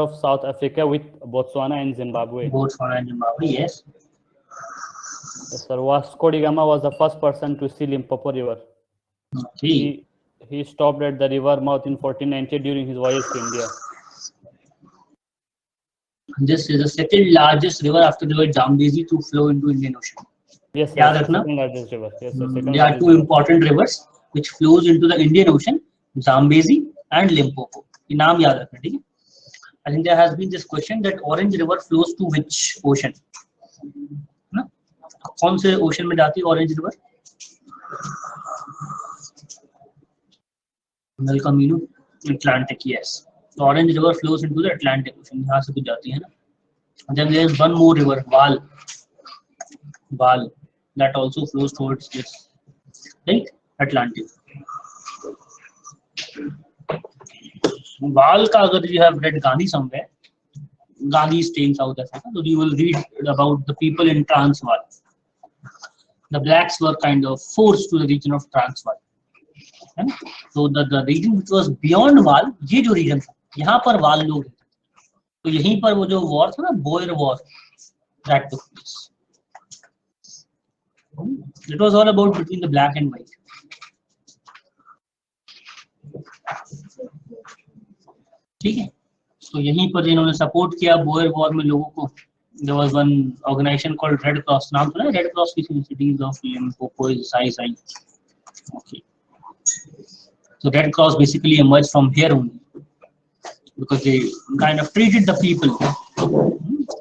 of South Africa with Botswana and Zimbabwe. Botswana and Zimbabwe, yes. Yes, sir. Vasco da Gama was the first person to see Limpopo River. Okay. He stopped at the river mouth in 1490 during his voyage to India. This is the second largest river after the river Zambezi to flow into Indian Ocean. Yes, sir. Yeah, Second largest river. Yes, sir. There are two important rivers which flows into the Indian Ocean, Zambezi and Limpopo. ये नाम याद रखना, ठीक है? I think there has been this question that Orange River flows to which ocean? ना? कौन से ocean में जाती है Orange River? Welcome, you know, Atlantic, yes. The Orange River flows into the Atlantic Ocean. यहाँ से भी जाती है ना. And then there is one more river, Val, that also flows towards this, right? Atlantic. Val का अगर you have read Gandhi somewhere, Gandhi is staying South Africa, so you will read about the people in Transvaal. The blacks were kind of forced to the region of Transvaal. And so the region which was beyond Vaal, ये जो region था, यहाँ पर वाल लोग, तो यहीं पर वो जो war था ना, Boer War, that took place. It was all about between the black and white. ठीक है, तो यहीं पर इन्होंने सपोर्ट किया बोयर वॉर में लोगों को. There was one organization called Red Cross. नाम सुना है Red Cross की cities of Limpopo is Sai. Okay. So Red Cross basically emerged from here only because they kind of treated the people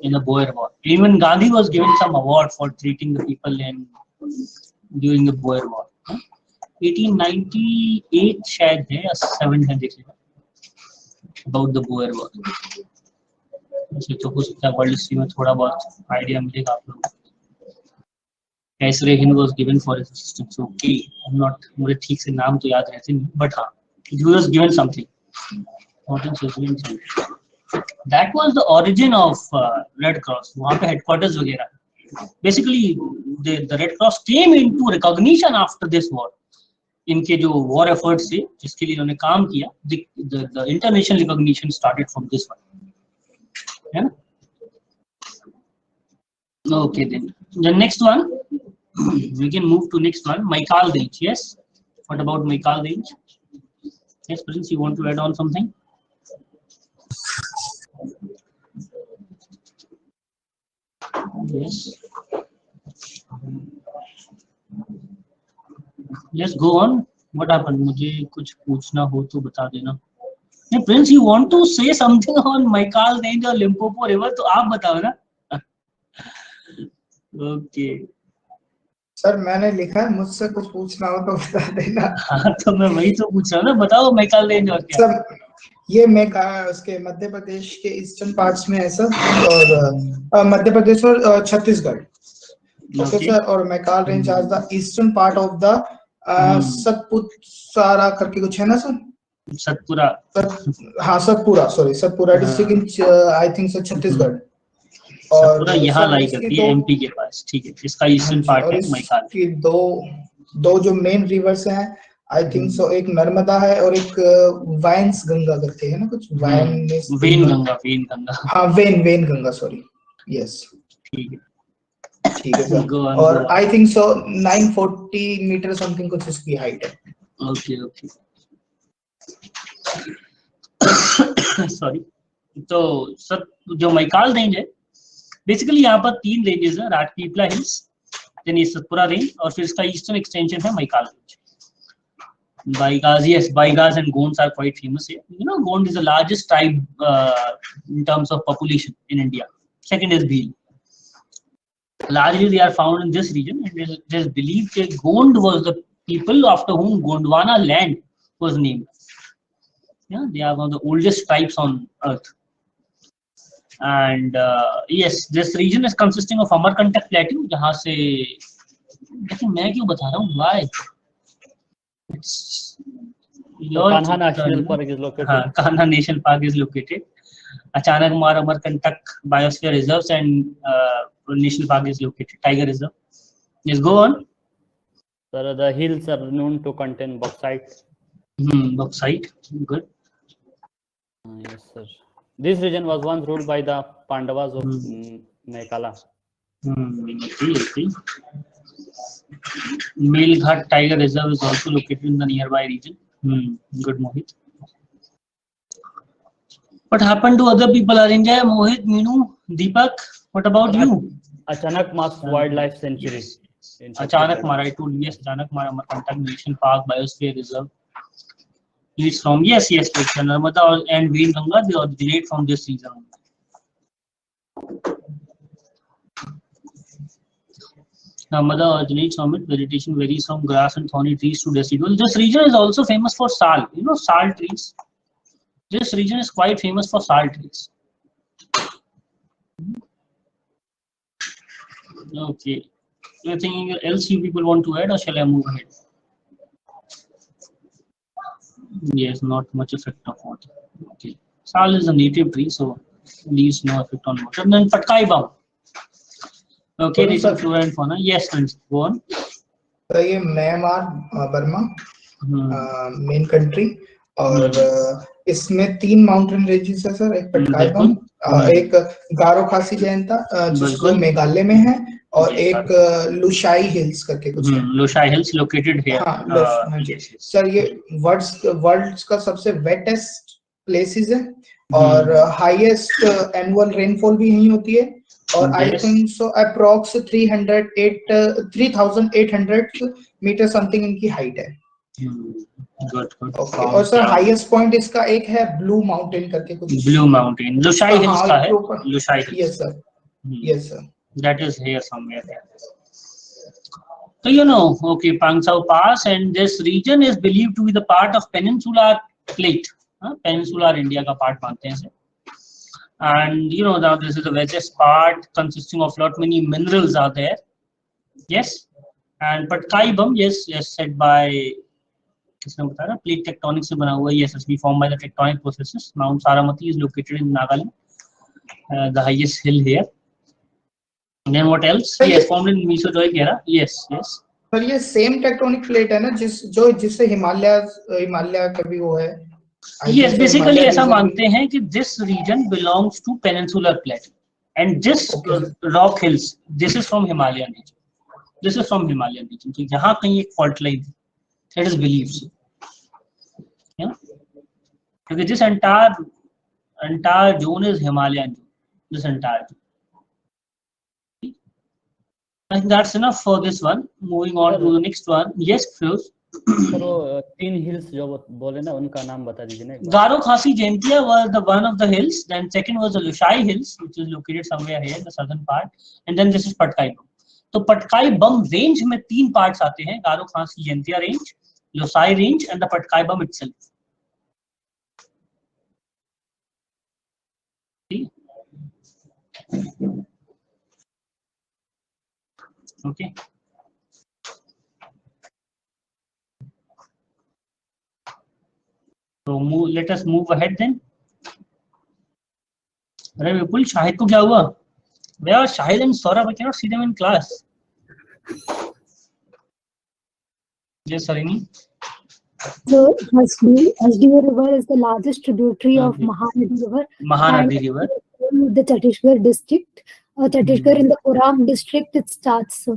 in the Boer War. Even Gandhi was given some award for treating the people during the Boer War. 1898 शायद है या 7 है, देखिएगा, about the Boer War. तो हो सकता है world history में थोड़ा बहुत आइडिया मिलेगा आप लोगों को. कैसरे Hind was given for his assistance. Okay, I'm not, मुझे ठीक से नाम तो याद रहते नहीं, but हाँ, he was given something. That was the origin of Red Cross. वहाँ पे headquarters वगैरह. Basically, the Red Cross came into recognition after this war. इनके जो war efforts थे, जिसके लिए इन्होंने काम किया, the international recognition started from this one. है ना? Okay, then the next one, we can move to next one. Maikal range. Yes. What about Maikal range? Yes, Prince, you want to add on something? Yes. Yes, go on. What happened? मुझे कुछ पूछना हो तो बता देना. Hey, Prince, you want to say something on Maikal range or Limpopo river? तो आप बताओ ना. Okay. सर मैंने लिखा है, मुझसे कुछ पूछना हो तो बता देना. हाँ, तो मैं वही तो पूछ रहा हूँ ना. बताओ Maikal range और क्या. सर ये मैं उसके मध्य प्रदेश के ईस्टर्न पार्ट्स में है सर, और मध्य प्रदेश और छत्तीसगढ़. Okay sir. और मैकाल रेंज आज the eastern part of the Satpura करके कुछ है ना सर. सतपुरा. हाँ Satpura, sorry Satpura district in I think sir Chhattisgarh. और यहाँ लाई करती है एमपी के पास. ठीक है, इसका ईस्टर्न पार्ट है मैकाल. की दो जो मेन रिवर्स हैं आई थिंक सो, एक नर्मदा है और एक वाइन्स गंगा करके है ना कुछ. वेन गंगा. हाँ वेन गंगा, सॉरी. यस, ठीक है सर. और I think so 940 metre something कुछ इसकी हाइट है. ओके. सॉरी. तो सर जो मैकाल रेंज है, बेसिकली यहाँ पर 3 रेंजेस है. राजपीपला हिल्स, देन ये सतपुरा रेंज, और फिर इसका ईस्टर्न एक्सटेंशन है Maikal range. Baigas, yes, Baigas and Gonds are quite famous here. You know, Gond is the largest tribe in terms of population in India. Second is Bhil. Largely they are found in this region, and it is believed that Gond was the people after whom Gondwana land was named. Yeah, they are one of the oldest tribes on earth. And yes, this region is consisting of Amarkantak Plateau. जहाँ से, लेकिन मैं क्यों बता रहा हूँ? Why? Kanha National Park is located. Kanha National Park is located. Achanakmar Amarkantak Biosphere Reserves and National Park is located. Tiger Reserve. Yes, go on. Sir, the hills are known to contain bauxite. Bauxite. Good. Yes, sir. This region was once ruled by the Pandavas of Mekala. Okay. Melghat Tiger Reserve is also located in the nearby region. Good, Mohit. What happened to other people? Arinjay, Mohit, Meenu, Deepak, what about you? Achanak Mas Wildlife Sanctuary. Achanak Mara, I told you, yes, Achanak Mara Amarkantak National Park Biosphere Reserve. It's from, yes, like Narmada and Veen Ganga, they originate from this region. Narmada originates from it. Vegetation varies from grass and thorny trees to decidual. This region is also famous for sal. You know, sal trees. This region is quite famous for sal trees. Okay. Anything else you people want to add, or shall I move ahead? Yes, not much effect of water. Okay. Sal is a native tree, so leaves no effect on water. And then Patkai Bam. Okay, this is flora and fauna. Yes, friends, go on. तो ये Myanmar Burma main country और इसमें 3 mountain ranges है sir, एक पटकाई बम, एक गारो खासी जयंता जो मेघालय में है, और एक लुशाई हिल्स करके कुछ है. Lushai hills located here. हाँ जी सर, ये वर्ल्ड का सबसे वेटेस्ट प्लेसेस है और हाईएस्ट एनुअल रेनफॉल भी यहीं होती है, और I think so approx 3800 metre something इनकी हाइट है. और सर हाईएस्ट पॉइंट इसका एक है ब्लू माउंटेन करके कुछ. ब्लू माउंटेन लुशाई हिल्स का है. Lushai. Yes sir. That is here somewhere. So okay, Pangsau Pass, and this region is believed to be the part of peninsular plate. Peninsular India का part मानते हैं. And now this is the wettest part consisting of lot many minerals are there. Yes. And Patkai Bam, yes, said by किसने बताया? Plate tectonic से बना हुआ. Yes, it's formed by the tectonic processes. Mount Saramati is located in Nagaland, the highest hill here. And then what else? Yes, formed in Mesozoic era. Yes. पर ये same tectonic plate है ना जिससे हिमालय कभी वो है. Yes, basically ऐसा मानते हैं कि this region belongs to peninsular plate, and this rock hills, this is from Himalayan region. This is from Himalayan region. तो यहाँ कहीं एक fault line, that is beliefs. Yeah, because this entire zone is Himalayan. This entire zone. I think that's enough for this one. Moving on to the next one. Yes, Firoz. तो 3 hills जो बोले ना उनका नाम बता दीजिए ना. Garo Khasi Jaintia was the one of the hills. Then second was the Lushai Hills, which is located somewhere here, the southern part. And then this is Patkai Bam. तो Patkai Bam range में 3 parts आते हैं. Garo Khasi Jaintia range, Lushai range, and the Patkai Bam itself. Okay. So let us move ahead then. अरे विपुल, शाहिद को क्या हुआ? Where are Shahid and Saurabh? I cannot see them in class. Yes, Sarini. So, Hasdeo River is the largest tributary of Mahanadi River. Mahanadi River. The Chhattisgarh district, Chhattisgarh in the Koram district, it starts.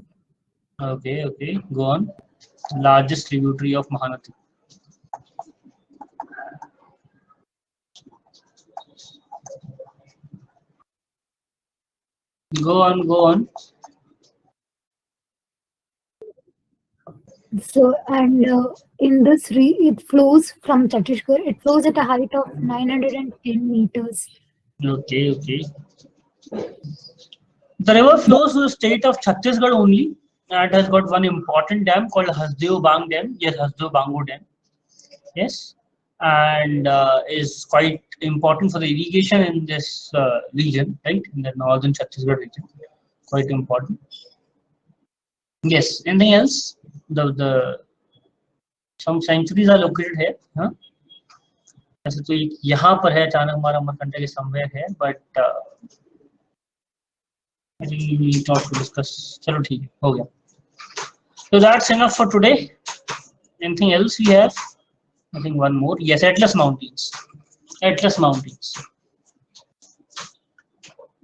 Okay. Go on. Largest tributary of Mahanadi. Go on. So, and in this it flows from Chhattisgarh. It flows at a height of 910 meters. Okay. The river flows to the state of Chhattisgarh only. It has got one important dam called Hasdeo Bang Dam. Yes, Hasdeo Bango Dam. Yes, and is quite important for the irrigation in this region, right? In the northern Chhattisgarh region, quite important. Yes. Anything else? The some sanctuaries are located here. Huh? ऐसे तो यहाँ पर है, अचानक हमारा Amarkantak is somewhere here, but we thought to discuss. चलो ठीक है, हो गया. So that's enough for today. Anything else we have? I think one more. Yes, Atlas Mountains.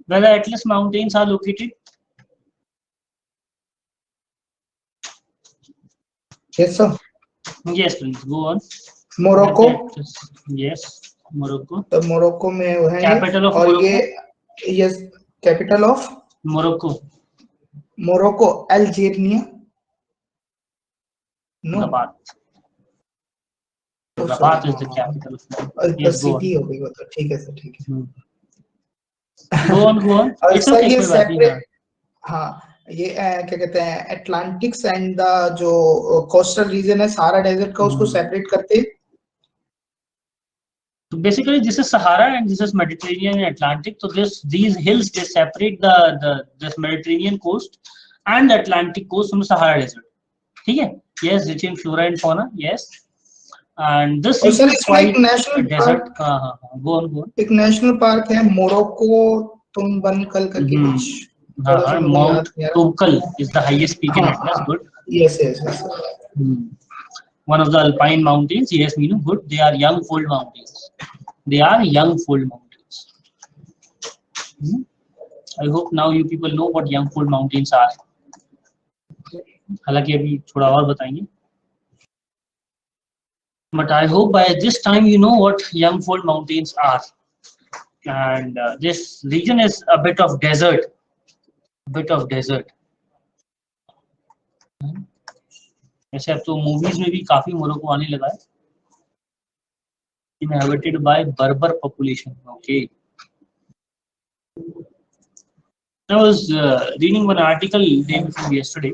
where the Atlas Mountains are located? Yes, sir. Yes, please go on. Morocco. Yes, Morocco. तो Morocco में वो है ये, Capital of और Morocco? ये yes capital of Morocco. Morocco Algeria. No, Rabat. Rabat is the capital of Morocco. Yes, go on. City हो गई वो तो. ठीक है सर, ठीक है. Go on, go on. और It's सर okay, ये कोई बात नहीं, सेपरेट, हाँ ये क्या कहते हैं, अटलांटिक्स एंड द जो कोस्टल रीजन है सारा डेजर्ट का, उसको सेपरेट करते हैं. So basically, this is Sahara and this is Mediterranean and Atlantic. So these hills, they separate this Mediterranean coast and the Atlantic coast from the Sahara Desert. ठीक है? Yes, rich in flora and fauna. Yes, and this और is sir इसमें एक quite a national desert. Park, हाँ, go on, go on. एक national park है Morocco तुम्बनकल करके कुछ. हाँ, Mount Tobkal is the highest peak in Atlas. Good. Yes, yes, yes. One of the alpine mountains. Yes, Meenu, good. They are young fold mountains. They are young fold mountains. I hope now you people know what young fold mountains are. हालांकि अभी थोड़ा और बताएंगे. But I hope by this time you know what young fold mountains are. And this region is a bit of desert. ऐसे अब तो movies में भी काफी मोरक्को आने लगा है. Inhabited by Berber population. Okay. I was reading one article day before yesterday.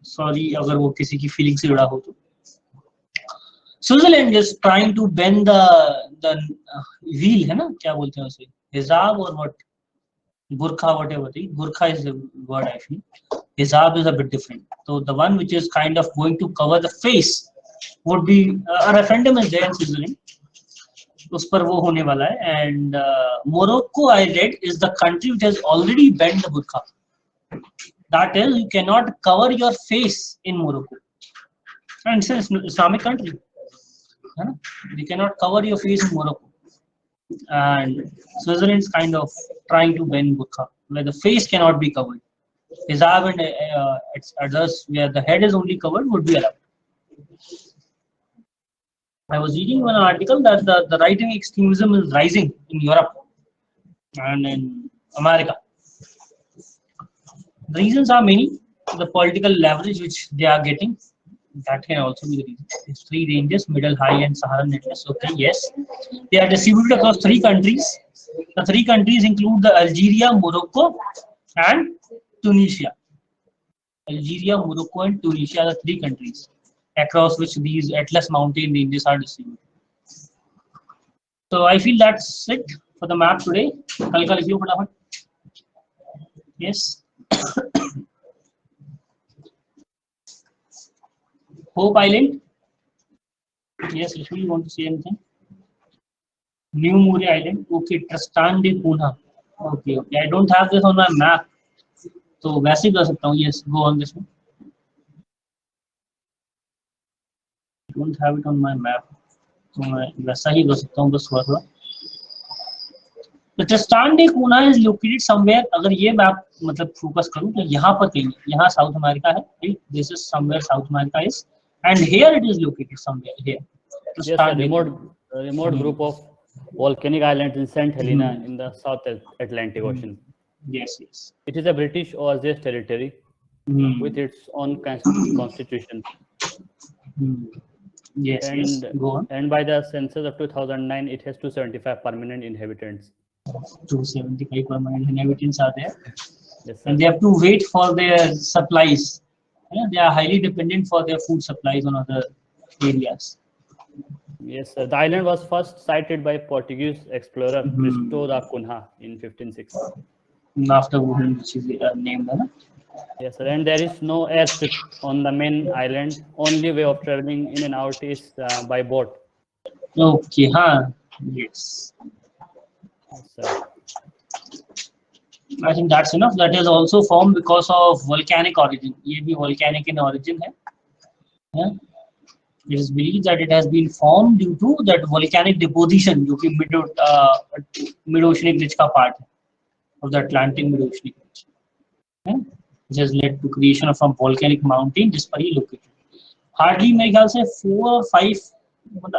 Sorry अगर वो किसी की फीलिंग से जुड़ा हो तो. Switzerland is trying to bend the wheel, है ना, क्या बोलते हैं उसे, हिजाब or what, burqa, whatever. Burqa is the word I feel. Hijab is a bit different. So the one which is kind of going to cover the face would be a referendum is there in Switzerland. उस पर वो होने वाला है. And Morocco, I read, is the country which has already banned the burqa. That is, you cannot cover your face in Morocco. And it's an Islamic country. You cannot cover your face in Morocco. And Switzerland is kind of trying to ban burqa, where the face cannot be covered. Hijab and others, where the head is only covered, would be allowed. I was reading one article that the right-wing extremism is rising in Europe and in America. The reasons are many. The political leverage which they are getting, that can also be the reason. It's three ranges: middle, high, and Saharan Atlas. Okay, yes. They are distributed across 3 countries. The 3 countries include the Algeria, Morocco, and Tunisia. Algeria, Morocco, and Tunisia are the 3 countries across which these Atlas mountain ranges are distributed. So I feel that's it for the map today. Kal ka likhiyo fatafat. Yes. Hope Island. Yes, Rishmi, you want to say anything? New Muri Island. Okay, Tristan de Cunha. Okay, okay. I don't have this on my map. So वैसे कर सकता हूँ. Yes, go on this one. I don't have it on my map. तो मैं वैसा ही कर सकता हूँ बस थोड़ा. The Tristan de Cunha is located somewhere. अगर ये मैप मतलब फोकस करूँ तो यहाँ पर कहीं, यहाँ साउथ अमेरिका है. Right? This is somewhere South America is, and here it is located somewhere here. Yes, a remote group of volcanic islands in St. Helena in the South Atlantic Ocean. Yes, yes. It is a British overseas territory with its own constitution. Yes, and, yes. Go on. And by the census of 2009, it has 275 permanent inhabitants. 275 permanent inhabitants are there. Yes, and they have to wait for their supplies. Yeah, they are highly dependent for their food supplies on other areas. Yes, sir. The island was first sighted by Portuguese explorer Cristo da Cunha in 1506. After which is named. Yes, sir. And there is no airstrip on the main island. Only way of traveling in and out is by boat. Okay, huh? Yes. Yes, sir. I think that's enough. That is also formed because of volcanic origin. ये भी volcanic in origin है. Yeah. It is believed that it has been formed due to that volcanic deposition, जो कि mid-oceanic ridge का part है. of the Atlantic mid-oceanic ridge, which has led to creation of a volcanic mountain जिस पर ये located. Hardly मेरे ख्याल से 4 or 5,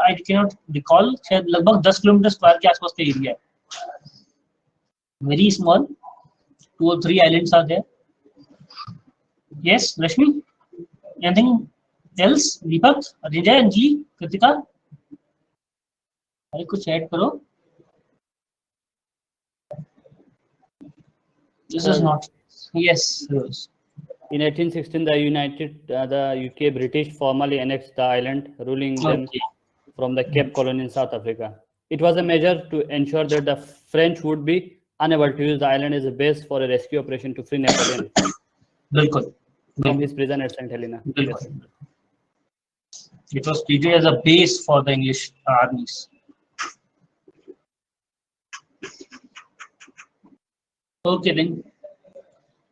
I cannot recall, शायद लगभग 10 किलोमीटर स्क्वायर के आसपास का एरिया है. Very small. 2 or 3 islands are there. Yes, Rashmi? Anything else? Deepak, Rinjay, Anjali, Kritika? अरे कुछ ऐड करो. This is not. Yes. In 1816, the UK British formally annexed the island, ruling them from the Cape Colony in South Africa. It was a measure to ensure that the French would be unable to use the island as a base for a rescue operation to free Napoleon from his prison at St. Helena. Yes. It was treated as a base for the English armies. Okay, then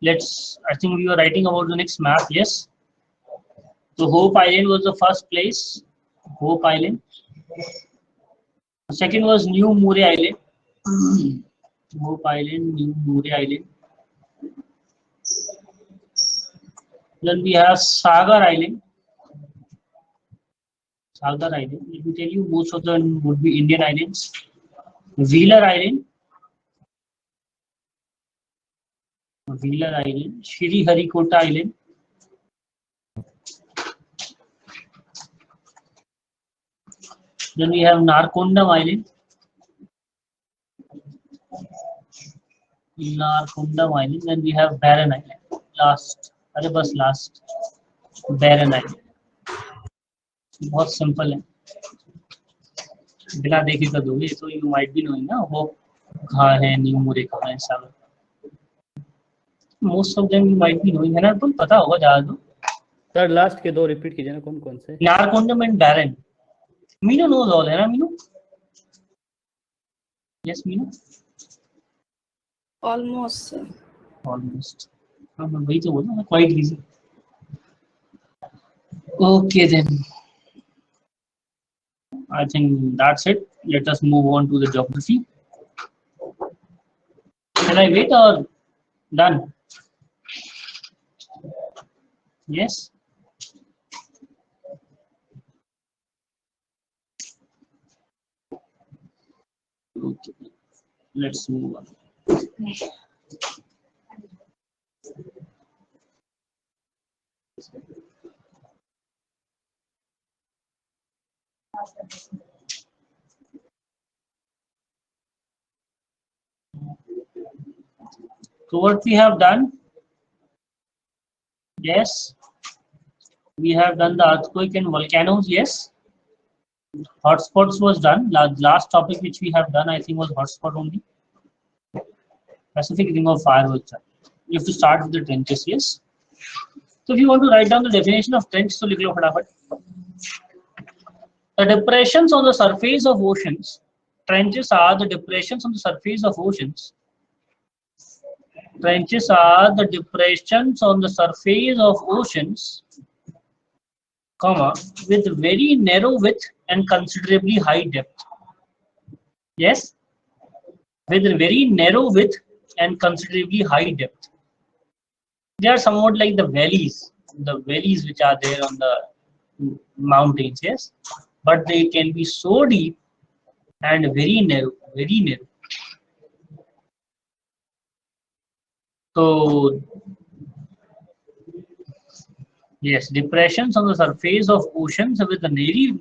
let's. I think we were writing about the next map. Yes. So Hope Island was the first place. Hope Island. The second was New Murray Island. Hope Island, New Murray Island. Then we have Sagar Island. Sagar Island. Let me tell you, most of them would be Indian islands. Wheeler Island. Wheeler Island. Shri Harikota Island. Then we have Narkondam Island. Narkondam Island. Then we have Barren Island. Last. Barren Island. बहुत simple है, बिना देखे कर दोगे तो you might be knowing ना वो कहाँ है, न्यू मुरे कहाँ है, Sagar. Most of them you might be knowing, है ना, तुम पता होगा ज्यादा. तो सर लास्ट के दो रिपीट कीजिए ना, कौन कौन से? Narcondam and Barren. Meenu knows all, है ना मीनू? यस मीनू. ऑलमोस्ट हाँ मैं वही तो बोल रहा हूँ, quite easy. Okay then, I think that's it. Let us move on to the geography. Can I wait or done? Yes. Okay, let's move on. So what we have done? Yes, we have done the earthquake and volcanoes. Yes, hotspots was done. Last topic which we have done, I think, was hotspot only. Pacific Ring of Fire was done. You have to start with the trenches. Yes. So if you want to write down the definition of trench, so likh lo fatafat. The depressions on the surface of oceans. Trenches are the depressions on the surface of oceans. Trenches are the depressions on the surface of oceans, comma, with very narrow width and considerably high depth. Yes, with very narrow width and considerably high depth. They are somewhat like the valleys which are there on the mountains. Yes, but they can be so deep and very narrow, very narrow. So yes, depressions on the surface of oceans with a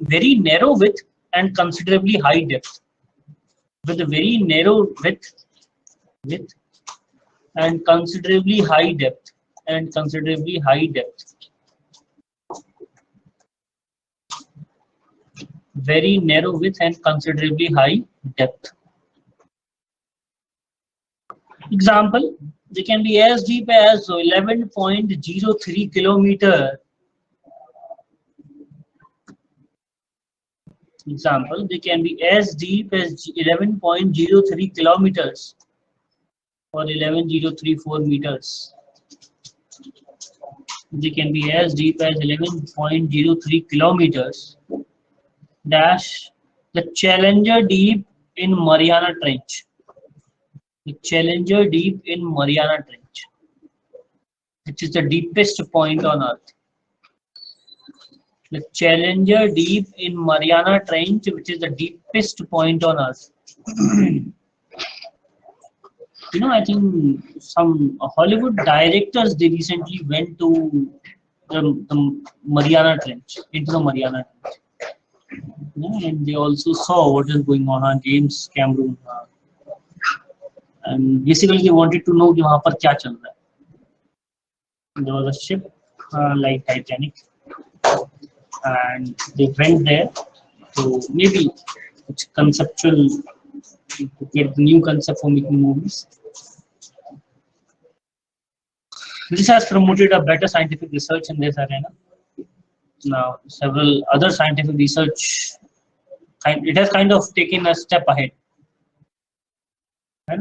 very narrow width and considerably high depth. With a very narrow width and considerably high depth Very narrow width and considerably high depth. Example, they can be as deep as 11.03 kilometer. Example, they can be as deep as 11.03 kilometers or 11.034 meters. They can be as deep as 11.03 kilometers. Dash the Challenger Deep in Mariana Trench. The Challenger Deep in Mariana Trench, which is the deepest point on Earth. The Challenger Deep in Mariana Trench, which is the deepest point on Earth. You know, I think some Hollywood directors, they recently went to the Mariana Trench, into the Mariana Trench. Yeah, and they also saw what is going on James Cameron. And basically they wanted to know कि वहाँ पर क्या चल रहा है. There was a ship like Titanic, and they went there to maybe it's conceptual, to get the new concept for making movies. This has promoted a better scientific research in this arena. Now, several other scientific research, it has kind of taken a step ahead. Right?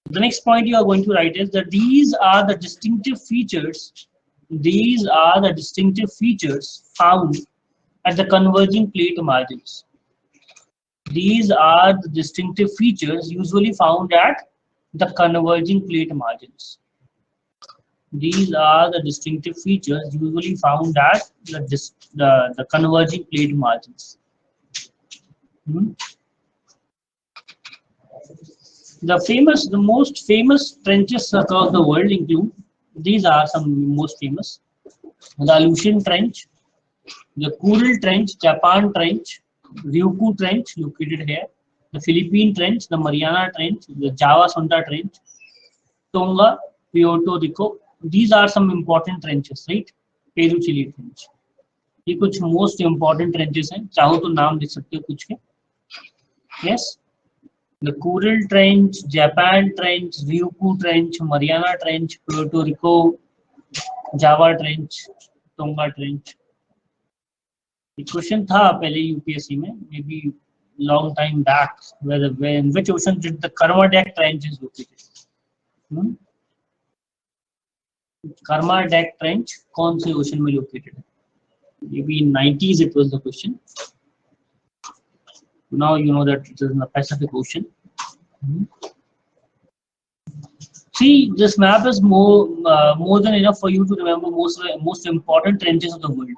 The next point you are going to write is that these are the distinctive features. These are the distinctive features found at the converging plate margins. These are the distinctive features usually found at the converging plate margins. These are the distinctive features usually found at the converging plate margins. The most famous trenches across the world include, these are some most famous: the Aleutian Trench, the Kuril Trench, Japan Trench, Ryukyu Trench located here, the Philippine Trench, the Mariana Trench, the Java Sunda Trench, Tonga, Puerto Rico. These are some important trenches, right? Peru Chile Trench. ये कुछ most important trenches हैं. चाहो तो नाम लिख सकते हो कुछ के. Yes. The Kuril Trench, Japan Trench, Ryukyu Trench, Mariana Trench, Puerto Rico, Java Trench, Tonga Trench. एक क्वेश्चन था पहले यूपीएससी में, maybe long time back, in which ocean did the Kermadec Trench is located? Kermadec Trench कौन से ocean में located है? Maybe in 90s it was the question. Now you know that it is in the Pacific Ocean. See, this map is more than enough for you to remember most important trenches of the world.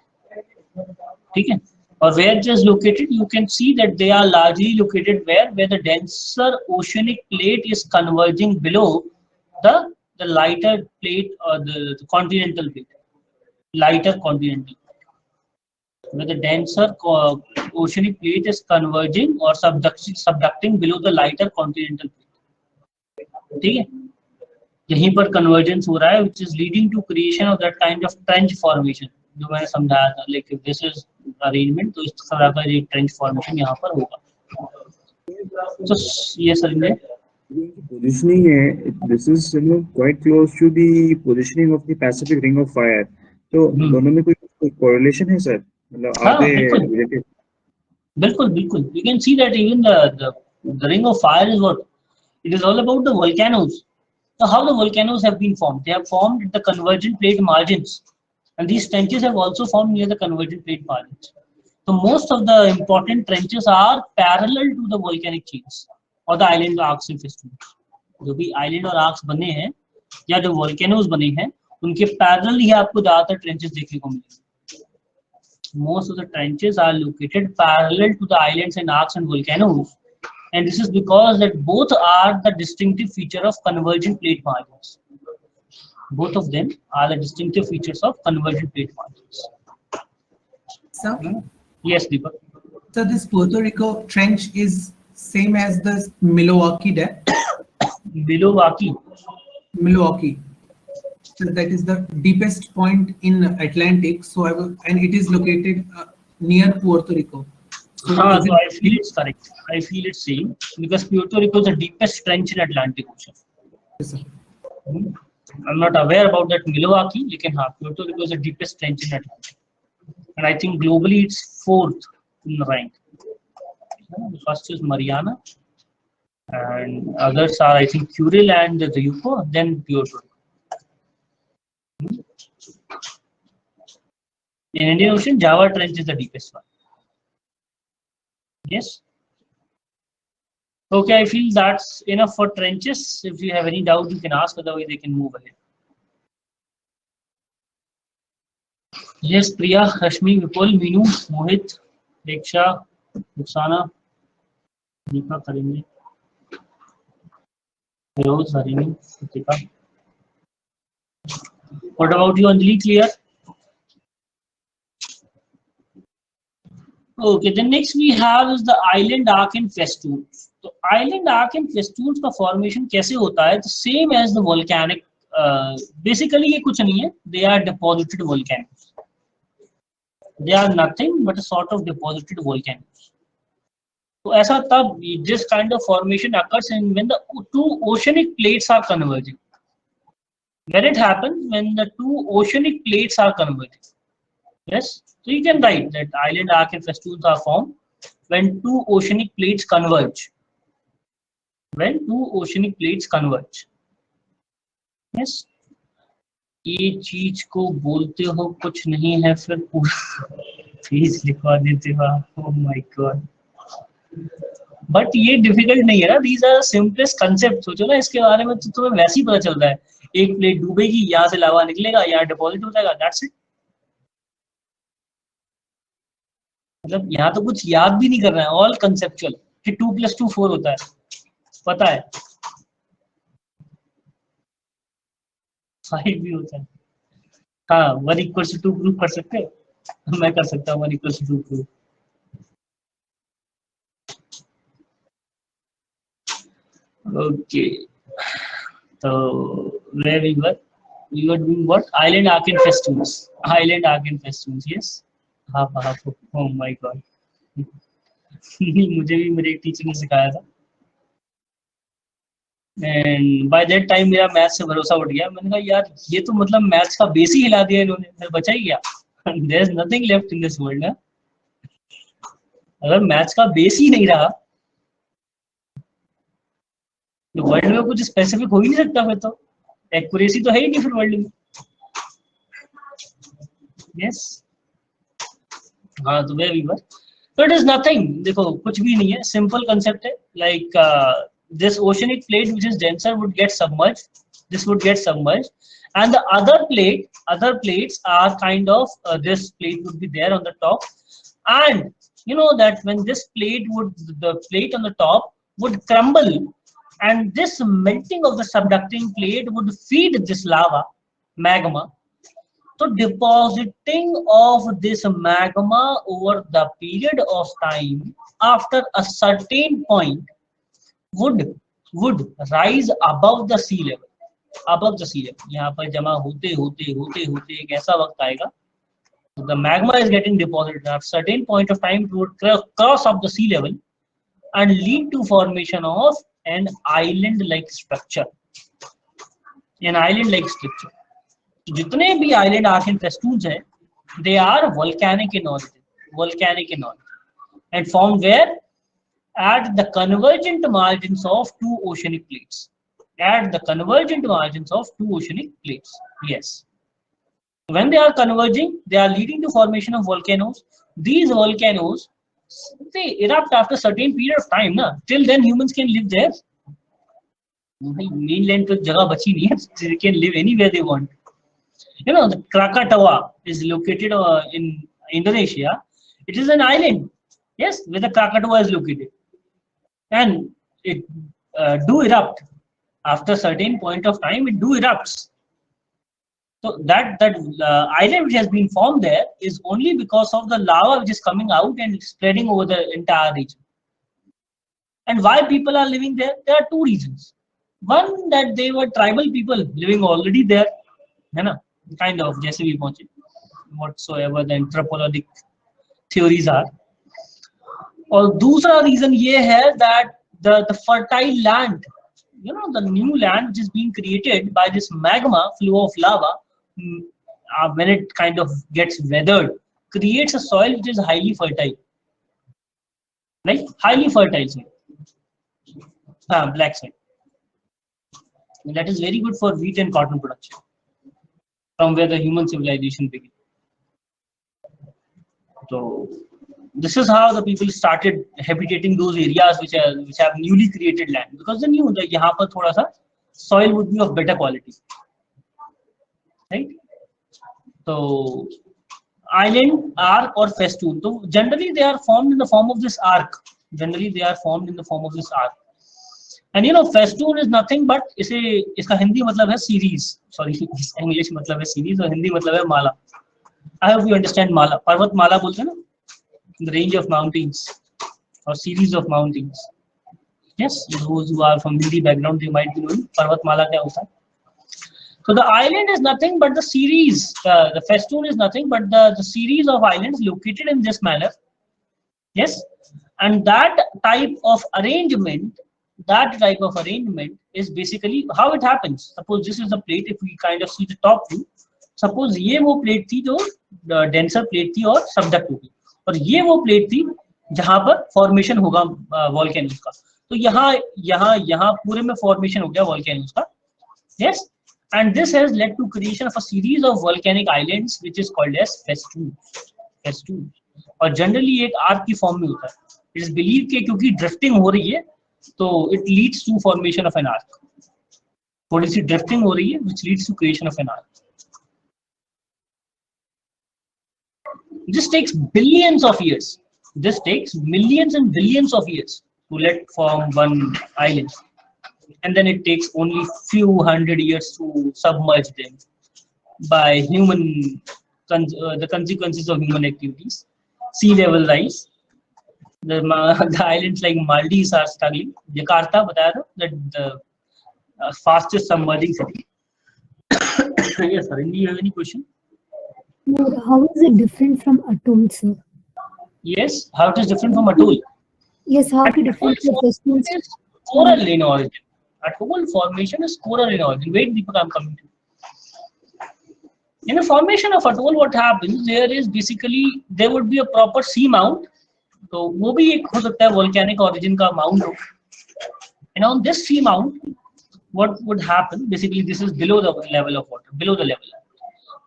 Okay? Or where it is located, you can see that they are largely located where the denser oceanic plate is converging below the lighter plate or the continental plate. Lighter continental. Where the denser oceanic plate is converging or subducting below the lighter continental plate. ठीक है? यहीं पर convergence हो रहा है, which is leading to creation of that kind of trench formation. जो मैंने समझाया था, like if this is arrangement, तो इस तरह का एक trench formation यहाँ पर होगा. So yes, Arindam. Positioning है, this is quite close to the positioning of the Pacific Ring of Fire. So दोनों में कोई correlation है सर? Are they related? बिल्कुल बिल्कुल. You can see that even the Ring of Fire is what? It is all about the volcanoes. So how the volcanoes have been formed? They have formed at the convergent plate margins, and these trenches have also formed near the convergent plate margins. So most of the important trenches are parallel to the volcanic chains or the island arcs and festoons. जो भी island और arcs बने हैं या जो volcanoes बने हैं, उनके parallel ही आपको ज़्यादातर trenches देखने को मिलेंगे. Most of the trenches are located parallel to the islands and arcs and volcanoes, and this is because that both are the distinctive feature of convergent plate margins. Both of them are the distinctive features of convergent plate margins. Sir? Yes, Deepak. So this Puerto Rico trench is same as the Milwaukee Dam? Milwaukee. So that is the deepest point in Atlantic. So and it is located near Puerto Rico. So, so I feel it's correct. I feel it's same because Puerto Rico is the deepest trench in Atlantic Ocean. Yes, sir. I'm not aware about that Milwaukee. You can have Puerto Rico is the deepest trench in Atlantic, and I think globally it's 4th in the rank. The first is Mariana, and others are I think Kuril and the Ryukyu, then Puerto Rico. In Indian Ocean, Java Trench is the deepest one. Yes. Okay, I feel that's enough for trenches. If you have any doubt, you can ask. Otherwise, they can move ahead. Yes, Priya, Rashmi, Vipul, Meenu, Mohit, Diksha, Ruksana, Deepa, Karini, Rose, Harini, Kritika. What about you, Anjali? Clear? Okay, then next we have is the island arc and festoons. So island arc and festoons का formation कैसे होता है? The same as the volcanic. Basically ये कुछ नहीं है. They are deposited volcanoes. They are nothing but a sort of deposited volcanoes. So ऐसा तब this kind of formation occurs when the two oceanic plates are converging. When it happens when the two oceanic plates are converging. Yes, so you can write that island arc and festoons are formed when two oceanic plates converge. When two oceanic plates converge. Yes. ये चीज को बोलते हो कुछ नहीं है फिर पूरा प्लीज लिखवा देते हो आप. Oh my God. बट ये डिफिकल्ट नहीं है ना. These are simplest concept. सोचो ना इसके बारे में तो तुम्हें वैसे ही पता चल रहा है. एक प्लेट डूबेगी, यहाँ से लावा निकलेगा, यहाँ डिपॉजिट हो जाएगा. That's it. मतलब यहाँ तो कुछ याद भी नहीं करना है. ऑल कंसेप्चुअल कि 2 + 2 4 होता है, पता है. 5 भी होता है. हाँ, 1 = 2 प्रूव कर सकते हो. मैं कर सकता हूँ 1 = 2 प्रूव. ओके, तो where we were doing what? Island arc and festoons. Island arc and festoons. Yes. हाँ. Oh my God. मुझे भी मेरे एक टीचर ने सिखाया था. एंड बाय दैट टाइम मेरा मैथ्स से भरोसा उठ गया. मैंने कहा यार ये तो मतलब मैथ्स का बेस ही हिला दिया इन्होंने. मैं बचा ही गया. There is nothing left in this world. अगर मैथ्स का बेस ही नहीं रहा तो वर्ल्ड में कुछ स्पेसिफिक हो ही नहीं सकता. फिर तो एक्यूरेसी तो है ही नहीं फिर वर्ल्ड में. यस. हाँ, तो very were. So it is nothing. देखो कुछ भी नहीं है. सिंपल कंसेप्ट है. Like this oceanic plate which is denser would get submerged. This would get submerged, and the other plates are kind of this plate would be there on the top, and you know that when the plate on the top would crumble, and this melting of the subducting plate would feed this lava magma. So depositing of this magma over the period of time after a certain point would rise above the sea level. Above the sea level. यहाँ पर जमा होते एक ऐसा वक्त आएगा. So the magma is getting deposited. At a certain point of time, it would cross up the sea level and lead to formation of an island-like structure. An island-like structure. जितने भी island arc and festoons हैं, they are volcanic in origin, and formed where? At the convergent margins of two oceanic plates. Yes. When they are converging, they are leading to formation of volcanoes. These volcanoes, they erupt after a certain period of time. Till then, humans can live there. Mainland पे जगह बची नहीं है. They can live anywhere they want. You know, the Krakatoa is located in Indonesia. It is an island. Yes, where the Krakatoa is located. And it do erupt after a certain point of time. It do erupts. So that island which has been formed there is only because of the lava which is coming out and spreading over the entire region. And why people are living there? There are two reasons. One, that they were tribal people living already there, kind of जैसे भी पहुंचे, whatsoever the anthropologic theories are. और दूसरा reason ये है that the fertile land, the new land which is being created by this magma flow of lava, when it kind of gets weathered, creates a soil which is highly fertile, like highly fertile soil, black soil. And that is very good for wheat and cotton production, from where the human civilization began. So this is how the people started habitating those areas which have newly created land, because they knew that यहाँ पर थोड़ा सा soil would be of better quality, right? So island, arc or festoon, so generally they are formed in the form of this arc. Generally they are formed in the form of this arc. And you know, festoon is nothing but इसका हिंदी मतलब है series. Sorry, English मतलब है series और हिंदी मतलब है माला. I hope you understand mala. पर्वत माला बोलते हैं ना, the range of mountains or series of mountains. Yes, those who are from Hindi background, they might be knowing पर्वत माला क्या होता है. So the island is nothing but the series. The festoon is nothing but the series of islands located in this manner. Yes, and that type of arrangement is basically how it happens. Suppose this is the plate. If we kind of see the top view, suppose ये वो plate थी जो denser plate थी और subduct होगी, और ये वो plate थी जहाँ पर formation होगा volcanoes का. तो यहाँ पूरे में formation हो गया volcanoes का. Yes, and this has led to creation of a series of volcanic islands which is called as festoons. और generally एक arc की form में होता है. It is believed कि क्योंकि drifting हो रही है तो it leads to formation of an arc. थोड़ी सी drifting हो रही है which leads to creation of an arc. This takes billions of years. This takes millions and billions of years to let form one island, and then it takes only few hundred years to submerge them by the consequences of human activities. Sea level rise. The islands like Maldives are struggling. Jakarta, बताया था, that the fastest submerging city. Yes, sir. Do you have any question? How is it different from atoll, sir? Yes, how it is different from atoll? Yes, how it is different from festoons? It is coral in origin. Atoll formation is coral in origin. Wait, Deepak, I'm coming to you. In the formation of atoll, what happens? There is basically there would be a proper sea mount. तो वो भी एक हो सकता है volcanic origin का mount हो. And on this sea mount, what would happen? Basically, this is below the level of water, below the level.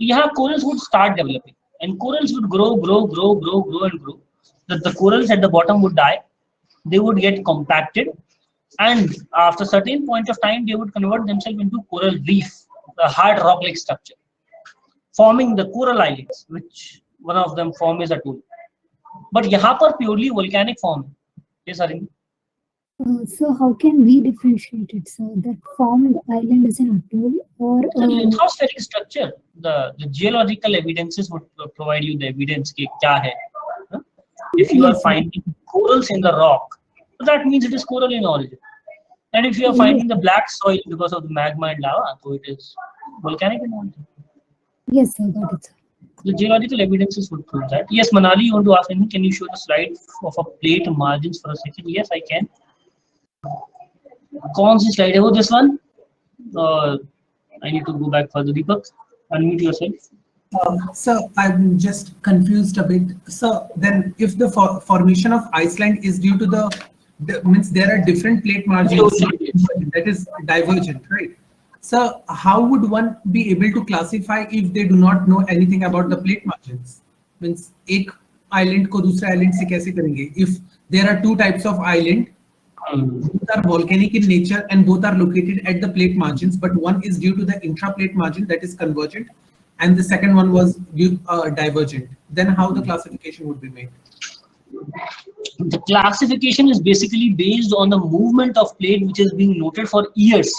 यहाँ corals would start developing, and corals would grow and grow. The corals at the bottom would die. They would get compacted, and after a certain point of time, they would convert themselves into coral reef, a hard rock-like structure, forming the coral islands, which one of them form is atoll. But यहाँ पर purely volcanic form. Yes, Arvind? So how can we differentiate it, sir? That formed island is an atoll or lithospheric structure. The geological evidences would provide you the evidence कि क्या है. If you are finding corals in the rock, so that means it is coral in origin. And if you are finding the black soil because of the magma and lava, so it is volcanic in origin. Yes, sir, got it, sir. The geological evidences would prove that. Yes, Manali, you want to ask anything? Can you show the slide of a plate margins for a second? Yes, I can. कौन सी slide है वो? This one? I need to go back further. Deepak, unmute yourself. Sir, I'm just confused a bit. So then if the formation of Iceland is due to means there are different plate margins that is divergent, right? So how would one be able to classify if they do not know anything about the plate margins? Means एक island को दूसरे island से कैसे करेंगे? If there are two types of island, both are volcanic in nature and both are located at the plate margins, but one is due to the intraplate margin that is convergent, and the second one was divergent. Then how the classification would be made? The classification is basically based on the movement of plate which is being noted for years.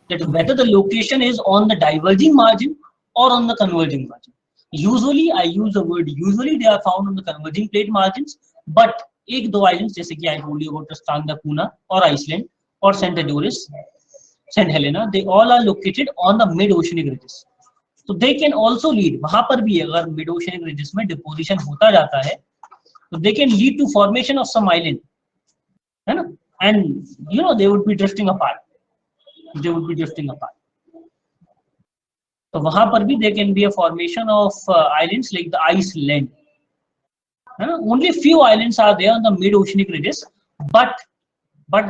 That whether the location is on the diverging margin or on the converging margin. Usually, I use the word usually, they are found on the converging plate margins, but एक दो islands जैसे कि I told you about Tristán da Cunha or Iceland or St. Adoris, St. Helena, they all are located on the mid-oceanic ridges. So they can also lead, वहाँ पर भी अगर mid-oceanic ridges में deposition होता जाता है, so they can lead to formation of some island, है ना? And you know they would be drifting apart. They would be drifting apart. So वहाँ पर भी there can be a formation of islands like the Iceland. Only few islands are there on the mid-oceanic ridges, but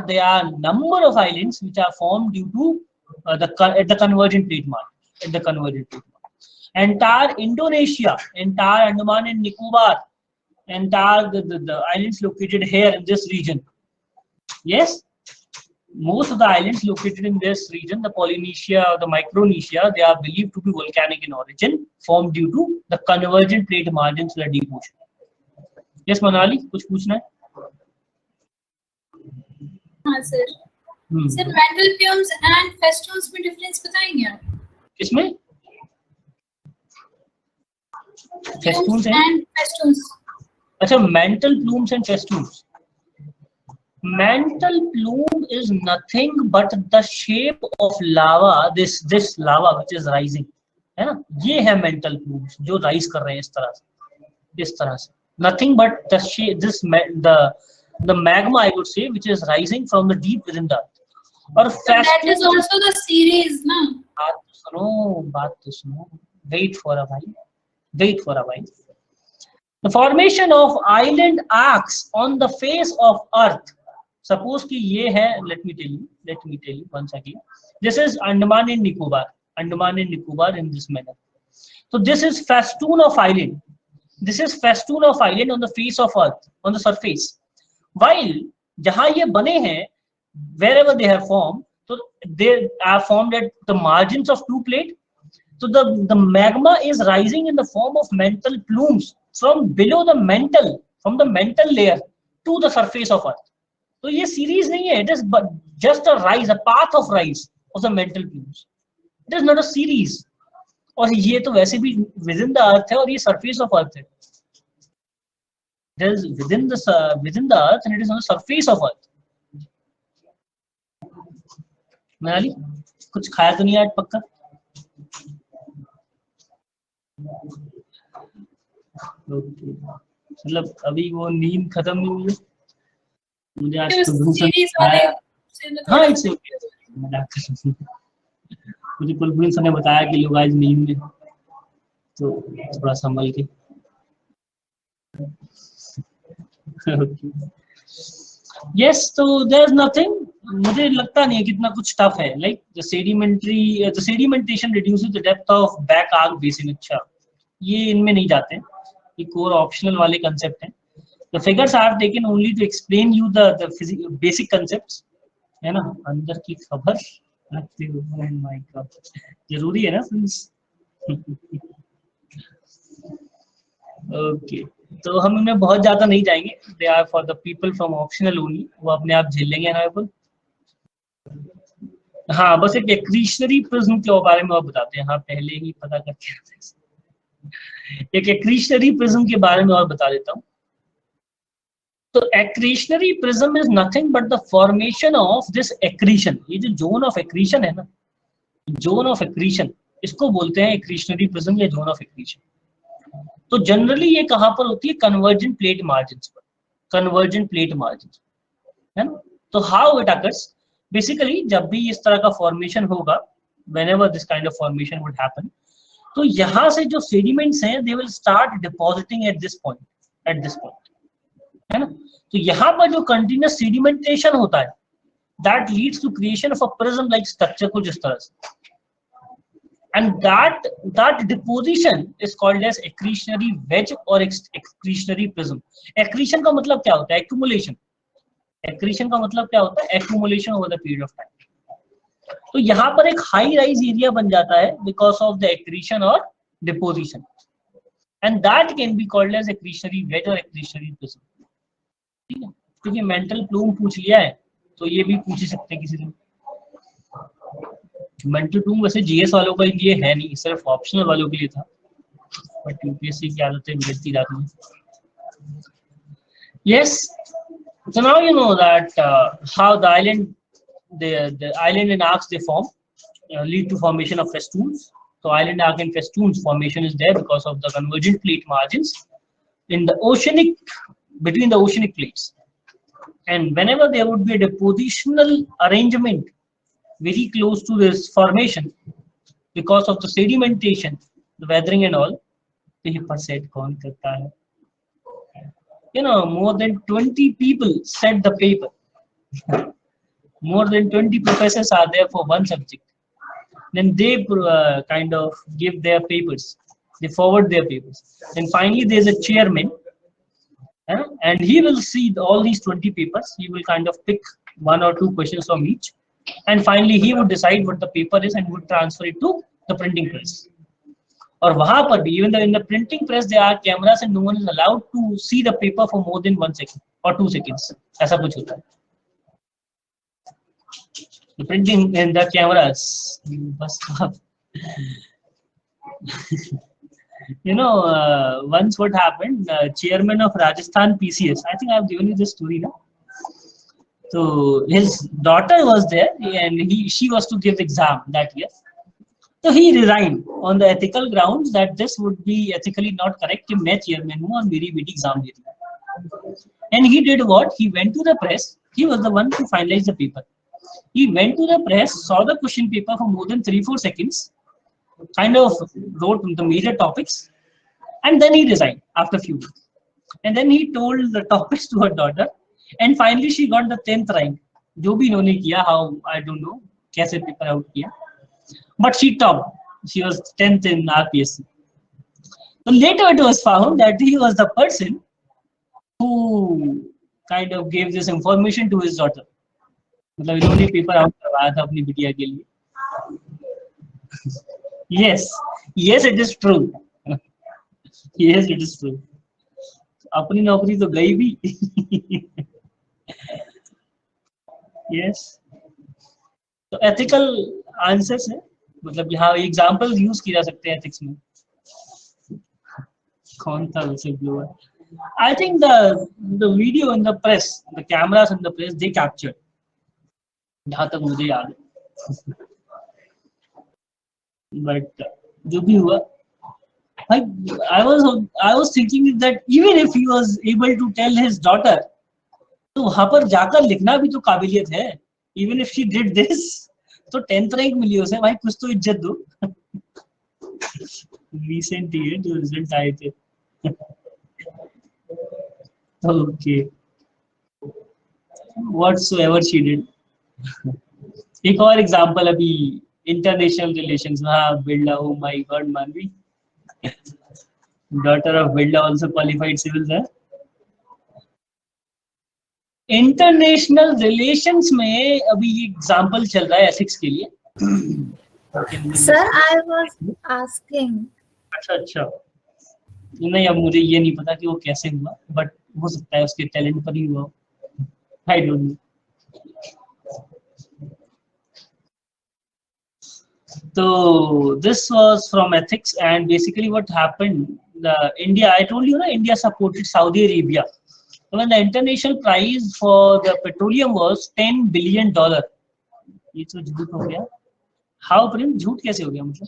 there are number of islands which are formed due to at the convergent plate margin. At the convergent plate margin. Entire Indonesia, entire Andaman and Nicobar, entire the islands located here in this region. Yes, most of the islands located in this region, the Polynesia or the Micronesia, they are believed to be volcanic in origin, formed due to the convergent plate margins in the deep ocean. Yes, Manali, कुछ पूछना है? हाँ sir. Sir mantle plumes and festoons में difference बताएंगे आप? किसमें? Festoons and festoons. अच्छा, mental plumes and festoons. Mental plume is nothing but the shape of lava. This lava which is rising, है ना? ये है mental plumes जो rise कर रहे हैं इस तरह से. Nothing but the shape, the magma, I would say, which is rising from the deep within the earth. और that is also the series, ना? बात तो सुनो. Wait for a while. The formation of island arcs on the face of earth. Suppose कि ये है, let me tell you once again. This is Andaman and Nicobar in this manner. So this is festoon of island. This is festoon of island on the face of earth, on the surface. While जहाँ ये बने हैं, wherever they have formed, so they are formed at the margins of two plates. So the magma is rising in the form of mental plumes from below the mantle, from the mantle layer to the surface of earth. So ये series नहीं है, it is but just a rise, a path of rise of the mental plumes. It is not a series. और ये तो वैसे भी within the earth है और ये surface of earth है. It is within the earth and it is on the surface of earth. Manali कुछ खाया तो नहीं आज पक्का? मतलब अभी वो नींद खत्म नहीं हुई है. मुझे आज हाँ मुझे कुलभूषण सर ने बताया कि लोग आज नींद में, तो थोड़ा संभल के. Yes, so there's nothing. मुझे लगता नहीं है कितना कुछ टफ है. Like the sedimentation reduces the depth of back arc basin. अच्छा, ये इनमें नहीं जाते हैं, ये core optional वाले concept हैं. The figures are taken only to explain you the basic concepts, है ना? अंदर की खबर रखते हुए, my God, जरूरी है ना friends? Okay. तो हम इनमें बहुत ज्यादा नहीं जाएंगे. They are for the people from optional only, वो अपने आप झेल लेंगे ना. हाँ, बस एक एक्रीशनरी प्रिज्म के बारे में और बताते हैं. हाँ, पहले ही पता करके एक एक्रीशनरी प्रिज्म के बारे में और बता देता हूँ. तो accretionary prism is nothing but the formation of this accretion. ये जो जोन ऑफ एक्रीशन है ना, जोन ऑफ एक्रीशन, इसको बोलते हैं एक्रीशनरी प्रिज्म या जोन ऑफ एक्रीशन. तो जनरली ये कहां पर होती है? कन्वर्जेंट प्लेट मार्जिन्स पर. कन्वर्जेंट प्लेट मार्जिन्स, है ना? तो हाउ इट अकर्स? बेसिकली जब भी इस तरह का फॉर्मेशन होगा, whenever this kind of formation would happen, तो यहाँ से जो सेडिमेंट्स हैं they will start depositing at this point, है ना? तो यहाँ पर जो कंटिन्यूस सेडिमेंटेशन होता है, that leads to creation of a prism like structure कुछ इस तरह से. And that deposition is called as accretionary wedge or accretionary prism. Accretion का मतलब क्या होता है? Accumulation. Accretion का मतलब क्या होता है? Accumulation over the period of time. तो यहाँ पर एक high rise area बन जाता है because of the accretion or deposition, and that can be called as accretionary wedge or accretionary prism. ठीक है? क्योंकि mental plume पूछ लिया है, तो ये भी पूछ ही सकते हैं किसी दिन. मेंटल प्लूम वैसे जीएस वालों के लिए है नहीं, सिर्फ ऑप्शनल वालों के लिए था, बट यूपीएससी की आदतें बिगड़ती जाती हैं. Yes, so now you know that how the island and arcs they form lead to formation of festoons. So island arc and festoons formation is there because of the convergent plate margins in the oceanic, between the oceanic plates, and whenever there would be a depositional arrangement very close to this formation because of the sedimentation, the weathering and all, paper set कौन करता है? You know, more than 20 people set the paper. More than 20 professors are there for one subject. Then they kind of give their papers. They forward their papers. Then finally, there's a chairman and he will see all these 20 papers. He will kind of pick 1 or 2 questions from each, and finally he would decide what the paper is and would transfer it to the printing press. और वहां पर भी, even though in the printing press there are cameras and no one is allowed to see the paper for more than 1 second or 2 seconds, ऐसा कुछ होता है. The printing and the cameras, bus stop. You know, once what happened, chairman of Rajasthan PCS, I think I have given you this story now. So his daughter was there and she was to give the exam that year. So he resigned on the ethical grounds that this would be ethically not correct कि मैं chairman हूँ और मेरी बेटी exam दे रही है. And he did what? He went to the press. He was the one to finalize the paper. He went to the press, saw the question paper for more than 3-4 seconds, kind of wrote the major topics, and then he resigned after a few days. And then he told the topics to her daughter, and finally she got the 10th rank. जो भी इन्होंने किया, how I don't know, कैसे paper out किया, but she topped. She was 10th in RPSC. So later it was found that he was the person who kind of gave this information to his daughter. मतलब इन्होंने paper out करवाया था अपनी बिटिया के लिए. Yes, it is true. Yes, it is true. अपनी नौकरी तो गई भी. Yes. तो ethical answers है, मतलब यहाँ examples use किया जा सकते हैं ethics में. कौन था whistleblower? I think the video in the press, the cameras in the press, they captured. जहाँ तक मुझे याद है. But जो भी हुआ, I was thinking that even if he was able to tell his daughter, तो वहां पर जाकर लिखना भी तो काबिलियत है. Even if she did this, तो 10th रैंक मिली उसे, भाई कुछ तो इज्जत दो. Recent year जो रिजल्ट आए थे. Okay, whatsoever she did. एक और एग्जांपल अभी इंटरनेशनल रिलेशंस. हाँ, बिरला, oh my god, मानवी, daughter of Birla also qualified civil sir. International relations में अभी ये एग्जांपल चल रहा है एथिक्स के लिए. Sir, I was asking. अच्छा, नहीं, अब मुझे ये नहीं पता कि वो कैसे हुआ, बट हो सकता है उसके टैलेंट पर ही हुआ. I don't know. So this was from ethics, and basically what happened, India, I told you, India supported Saudi Arabia when the international price for the petroleum was $10 billion. ये तो झूठ हो गया. How प्रेम, झूठ कैसे हो गया? मतलब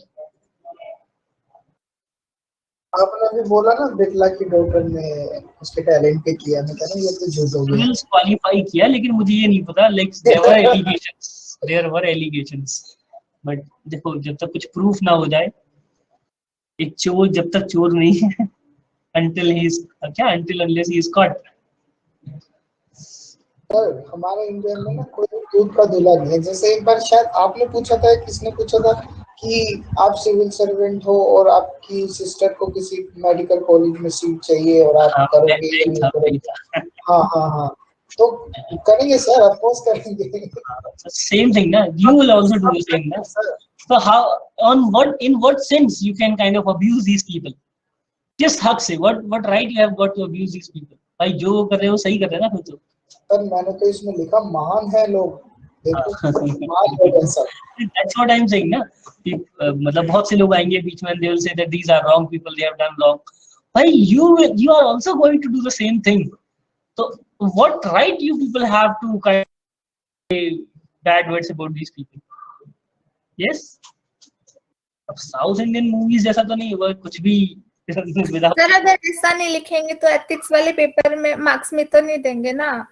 आपने अभी बोला ना बिरला की डॉटर ने उसके टैलेंट पे किया, मैं कह रहा हूं ये तो झूठ हो गया. क्वालिफाई किया, लेकिन मुझे ये नहीं पता, like there were allegations. But देखो, जब तक कुछ प्रूफ ना हो जाए, एक चोर जब तक चोर नहीं है, until unless he is caught. Sir, हमारे इंडिया में ना कोई दूध का दूल्हा नहीं है. जैसे एक बार शायद आपने पूछा था, किसने पूछा था कि आप सिविल सर्वेंट हो और आपकी सिस्टर को किसी मेडिकल कॉलेज में सीट चाहिए और आप करोगे. हाँ, तो करेंगे सर, ऑफ कोर्स करेंगे. Same thing, na? You will also do the same, na? So how, in what sense you can kind of abuse these people? Just हक से, what right you have got to abuse these people? भाई जो कर रहे हो सही कर रहे हैं ना फिर तो. सर मैंने तो इसमें लिखा महान है लोग. That's what I'm saying, ना? मतलब बहुत से लोग आएंगे बीच में, they will say that these are wrong people, they have done wrong. भाई you are also going to do the same thing. So what right you people have to kind of say bad words about these people? Yes. अब south Indian movies जैसा तो नहीं होगा कुछ भी. Sir अगर ऐसा नहीं लिखेंगे तो एथिक्स वाले पेपर में मार्क्स में तो नहीं देंगे ना.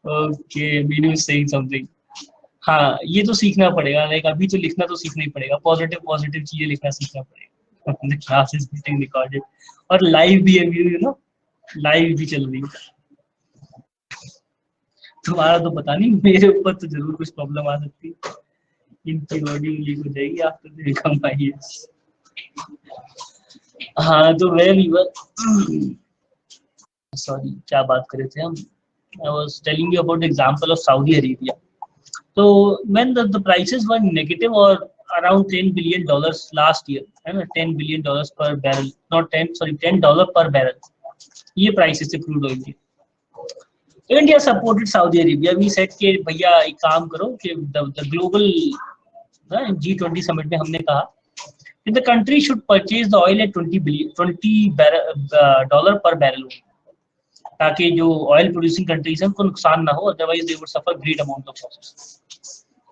Okay, Minu is saying something. हाँ, ये तो सीखना पड़ेगा. लाइक अभी तो लिखना तो सीखना ही पड़ेगा. पॉजिटिव चीजें लिखना सीखना पड़ेगा. The class is being recorded और लाइव भी है, you know, लाइव भी चल रही है. तुम्हारा तो पता नहीं, मेरे ऊपर तो जरूर कुछ प्रॉब्लम आ सकती है. इनकी ऑडियो लीक हो जाएगी आफ्टर द कम IAS. हाँ तो वेयर वी वर, सॉरी क्या बात कर रहे थे हम, I was telling you about the example of Saudi Arabia. So when the prices were negative or around $10 billion last year, and $10 billion per barrel, not 10, sorry, $10 per barrel. ये prices थे crude oil के. India supported Saudi Arabia. We said कि भैया एक काम करो कि the global G20 summit में हमने कहा कि the country should purchase the oil at $20 per barrel, ताकि जो ऑयल प्रोड्यूसिंग कंट्रीज हैं उनको नुकसान ना हो, otherwise they would suffer great amount of losses.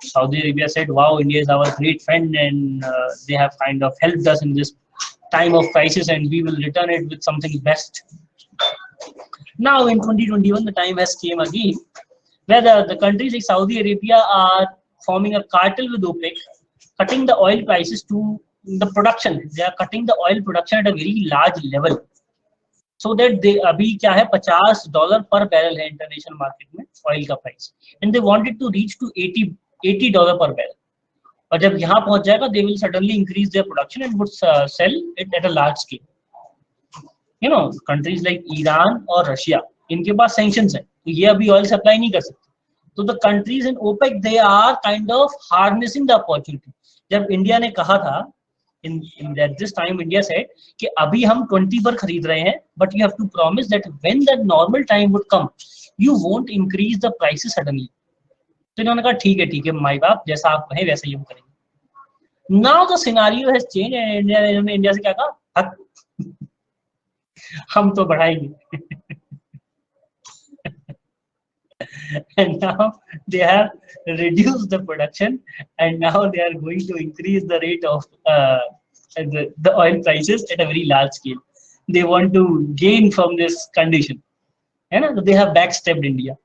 Saudi Arabia said, wow, India is our great friend and they have kind of helped us in this time of crisis and we will return it with something best. Now in 2021 the time has came again where the countries like Saudi Arabia are forming a cartel with OPEC, cutting the oil prices to the production. They are cutting the oil production at a very large level. So that they अभी क्या है $50 per barrel है international market में oil का price, and they wanted to reach to $80 per barrel. और जब यहाँ पहुंच जाएगा they will suddenly increase their production and would sell it at a large scale. You know, countries like Iran और Russia, इनके पास sanctions है तो ये अभी ऑयल सप्लाई नहीं कर सकते. तो the countries in OPEC they are kind of harnessing the opportunity. जब इंडिया ने कहा था at this time India said कि अभी हम 20 पर खरीद रहे हैं, but you have to promise that when that normal time would come you won't increase the prices suddenly. तो इन्होंने कहा ठीक है माई बाप, जैसा आप कहें वैसे ही हम करेंगे. Now the scenario has changed and India से क्या कहा, हम तो बढ़ाएंगे. And now they have reduced the production and now they are going to increase the rate of the oil prices at a very large scale. They want to gain from this condition, and they have backstepped India.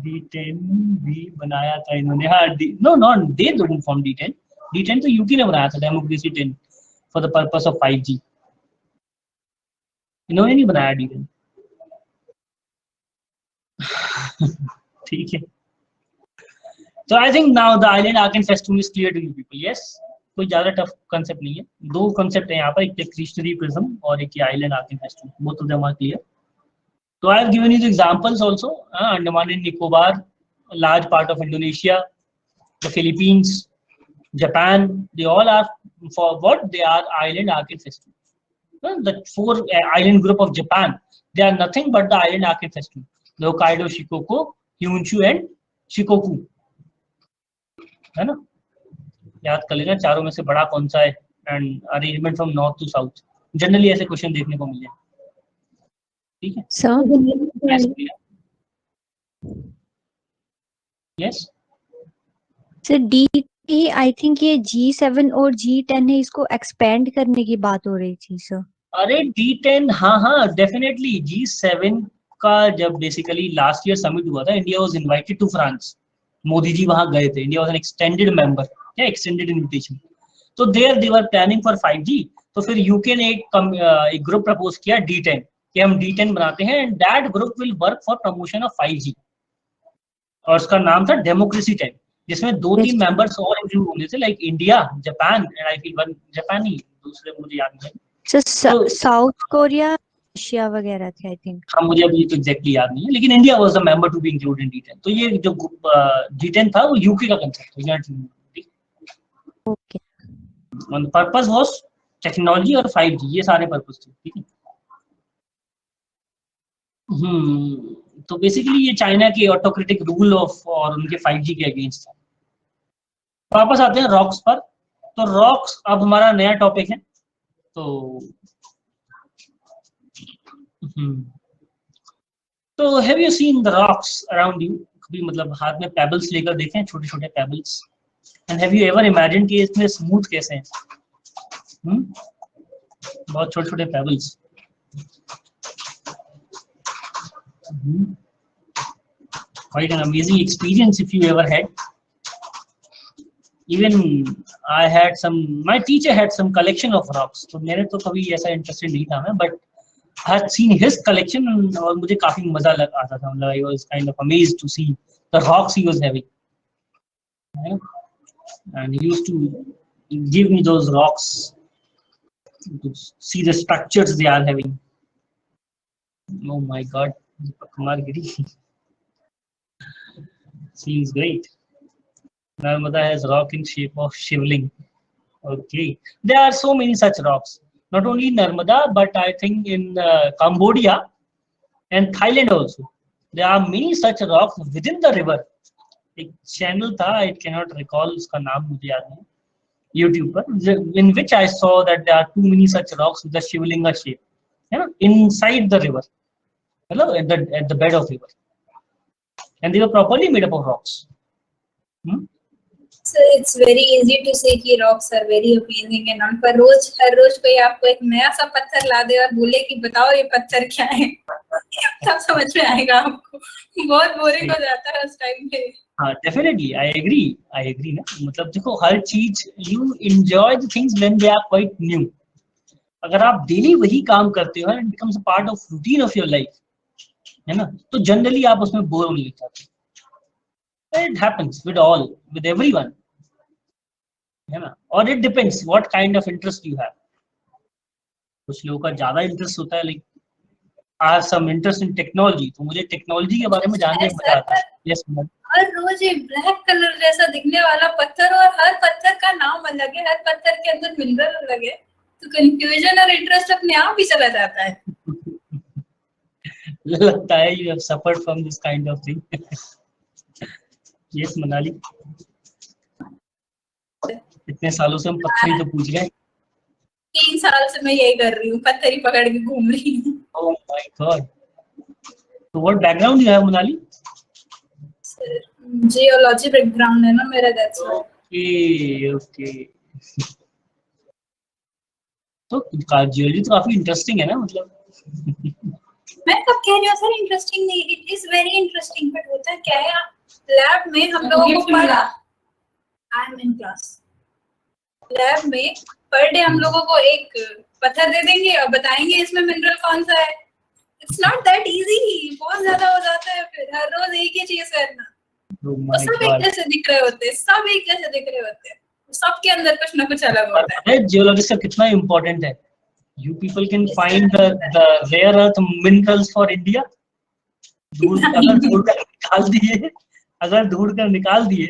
D10 भी बनाया था इन्होंने, हाँ no not they didn't form D10. D10 तो UK ने बनाया था, democracy 10 for the purpose of 5G. इन्होंने नहीं बनाया D10. ठीक है. So I think now the island arc and festoon is clear to you people. Yes, कोई ज्यादा टफ कंसेप्ट नहीं है. दो कंसेप्ट है यहाँ पर, एक क्रिस्टरी प्रिज्म और एक island arc and festoon. Both of them are clear. So I have given you the examples also. Andaman and Nicobar, a large part of Indonesia, the Philippines, Japan, they all are for what? They are island arc and festoon. The four island group of Japan, they are nothing but the island arc and festoon. The Hokkaido, Shikoku, Kyushu and Shikoku. है ना, याद कर लेना चारों में से बड़ा कौन सा है, and arrangement from north to south. Generally ऐसे क्वेश्चन देखने को मिले. ठीक है sir. Yes sir D I think ये G7 और G10 है, इसको एक्सपेंड करने की बात हो रही थी सर. अरे D10 हाँ डेफिनेटली. G7 का जब बेसिकली लास्ट ईयर समिट हुआ था, India was invited to France. Modi ji वहां गए थे. India was an extended member, क्या एक्सटेंडेड इनविटेशन. तो there they were planning for 5G. तो फिर यूके ने एक ग्रुप प्रपोज किया D10 कि हम D10 बनाते हैं and that group will work for promotion of 5G. और उसका नाम था डेमोक्रेसी 10, जिसमें 2-3 मेंबर्स और इंक्लूड होने थे, like India, Japan and I feel one जापानी, दूसरे मुझे याद नहीं. सर साउथ कोरिया, रशिया वगैरह थे आई थिंक. हाँ मुझे अभी तो एग्जैक्टली याद नहीं है, लेकिन India was the member to be included in D10. तो ये जो D10 था वो यूके का कांसेप्ट था. Okay. One purpose was technology और 5G, ये सारे पर्पस थे. ठीक है. तो बेसिकली ये चाइना के ऑटोक्रेटिक रूल ऑफ और उनके 5G के अगेंस्ट था. वापस आते हैं रॉक्स पर. तो रॉक्स अब हमारा नया टॉपिक है. तो have you seen the rocks around you? कभी मतलब हाथ में पेबल्स लेकर देखें, छोटे छोटे pebbles, and have you ever imagine कि इसमें स्मूथ कैसे हैं? बहुत छोटे छोटे pebbles. Quite an amazing experience if you ever had. Even I had some, my teacher had some collection of rocks. तो मेरे तो कभी ऐसा इंटरेस्टेड नहीं था मैं, but I had seen his collection और मुझे काफी मजा आता था. मतलब I was kind of amazed to see the rocks he was having. And he used to give me those rocks to see the structures they are having. Oh my God, seems great. Narmada has rock in shape of shivling. Okay, there are so many such rocks. Not only in Narmada, but I think in Cambodia and Thailand also. There are many such rocks within the river. एक channel था, I cannot recall उसका नाम मुझे याद नहीं, YouTube पर, in which I saw that there are too many such rocks with the shivlinga shape, you know, inside the river, hello, at the bed of river, and they were properly made up of rocks. So it's very easy to say कि rocks are very amazing and on, पर हर रोज कोई आपको एक नया सा पत्थर ला दे और बोले कि बताओ ये पत्थर क्या है, तब समझ में आएगा आपको. बहुत बोरिंग हो जाता है उस टाइम पे. हाँ, definitely, I agree ना. मतलब देखो हर चीज you enjoy the things when they are quite new. अगर आप डेली वही काम करते हो, it becomes a part of routine of your life, है ना, तो जनरली आप उसमें बोर होने लग जाते हैं. It happens with everyone, है ना, और it depends what kind of interest you have. कुछ लोगों का ज्यादा इंटरेस्ट होता है, like I have some interest in technology, तो मुझे टेक्नोलॉजी के बारे में जानने में मजा आता है. Yes, हर रोज एक ब्लैक कलर जैसा दिखने वाला पत्थर, और हर पत्थर का नाम अलग है, हर पत्थर के अंदर मिनरल अलग है, तो कंफ्यूजन और इंटरेस्ट अपने आप ही चला जाता है. लगता है you have suffered from this kind of thing. Yes, Manali, इतने सालों से हम पत्थर ही तो पूछ रहे हैं. 3 साल से मैं यही कर रही हूँ, पत्थर ही पकड़ के घूम रही हूँ. Oh my God. So what background you have, Monali? Geology background है ना मेरा, that's why. Okay. तो जियोलॉजी तो काफी इंटरेस्टिंग है ना, मतलब. मैं कब कह रही हूँ सर इंटरेस्टिंग नहीं, it is very interesting, but होता क्या है, लैब में हम लोगों को I am in class, lab में पर डे हम लोगों को एक पत्थर दे देंगे और बताएंगे इसमें मिनरल कौन सा है. इट्स नॉट दैट इजी, बहुत ज्यादा हो जाता है, फिर हर रोज एक ही चीज करना. सब एक जैसे दिख रहे होते हैं, सब एक जैसे दिख रहे होते हैं, सबके अंदर कुछ ना कुछ अलग होता है. जियोलॉजी का कितना इम्पोर्टेंट है. You people can find the rare earth minerals for India. अगर ढूंढ कर निकाल दिए,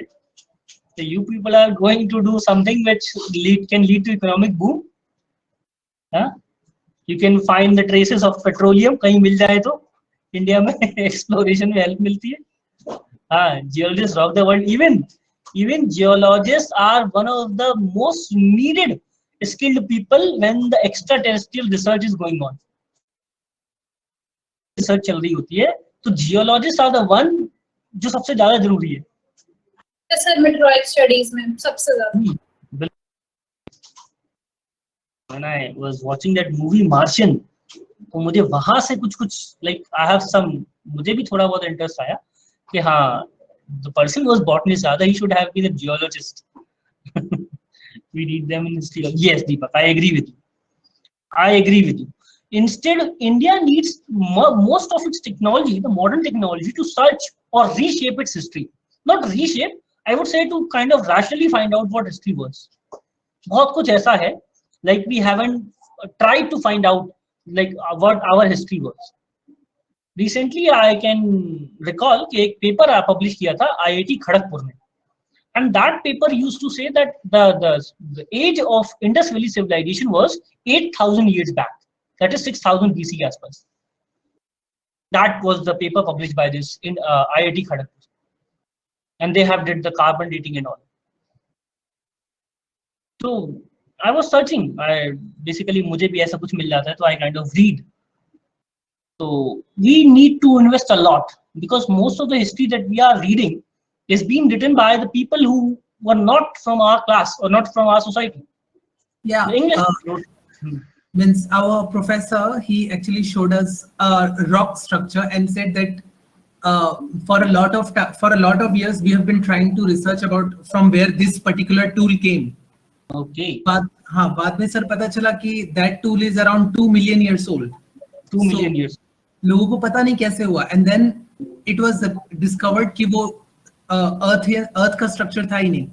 so you people are going to do something which can lead to economic boom. हाँ? You can find the traces of petroleum, कहीं मिल जाए तो India में exploration में help मिलती है. हाँ, geologists rock the world. Even geologists are one of the most needed skilled people when the extraterrestrial research is going on. Research चल रही होती है, तो geologists are the one जो सबसे ज्यादा जरूरी है. सर मेट्रोलॉजिक स्टडीज में सबसे ज्यादा. When I was watching that movie Martian, तो मुझे वहां से कुछ like I have some, मुझे भी थोड़ा बहुत इंटरेस्ट आया कि हाँ, the person was botanist, rather he should have been a geologist. We need them in history. Yes, Deepak, I agree with you. Instead, India needs most of its technology, the modern technology, to search or reshape its history. Not reshape, I would say to kind of rationally find out what history was. बहुत कुछ ऐसा है, like we haven't tried to find out like what our history was. Recently, I can recall कि एक paper publish किया था IIT Kharagpur में. And that paper used to say that the age of Indus Valley civilization was 8,000 years back. That is 6,000 BC आसपास. That was the paper published by this in IIT Kharagpur, and they have did the carbon dating and all. So I was searching. Basically मुझे भी ऐसा कुछ मिल जाता है, तो I kind of read. So we need to invest a lot, because most of the history that we are reading is being written by the people who were not from our class or not from our society. Yeah. Means our professor, he actually showed us a rock structure and said that for a lot of years we have been trying to research about from where this particular tool came. Okay. बाद में sir पता चला कि that tool is around 2 million years old. 2 million years. लोगों को पता नहीं कैसे हुआ, and then it was discovered कि वो अर्थ का स्ट्रक्चर था ही नहीं,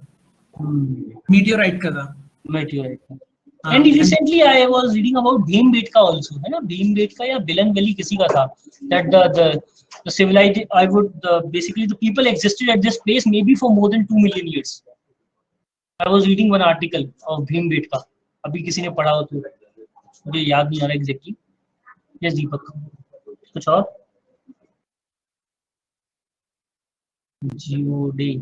मीटियोराइट का था. Meteorite. And recently I was reading about Bhimbetka also, है ना, Bhimbetka या Bilan Valley किसी का था, that the civilized, I would basically the people existed at this place maybe for more than 2 million years. I was reading one article of Bhimbetka. अभी किसी ने पढ़ा हो तो मुझे याद नहीं आ रहा exactly. Yes, दीपक, कुछ और? Geoday.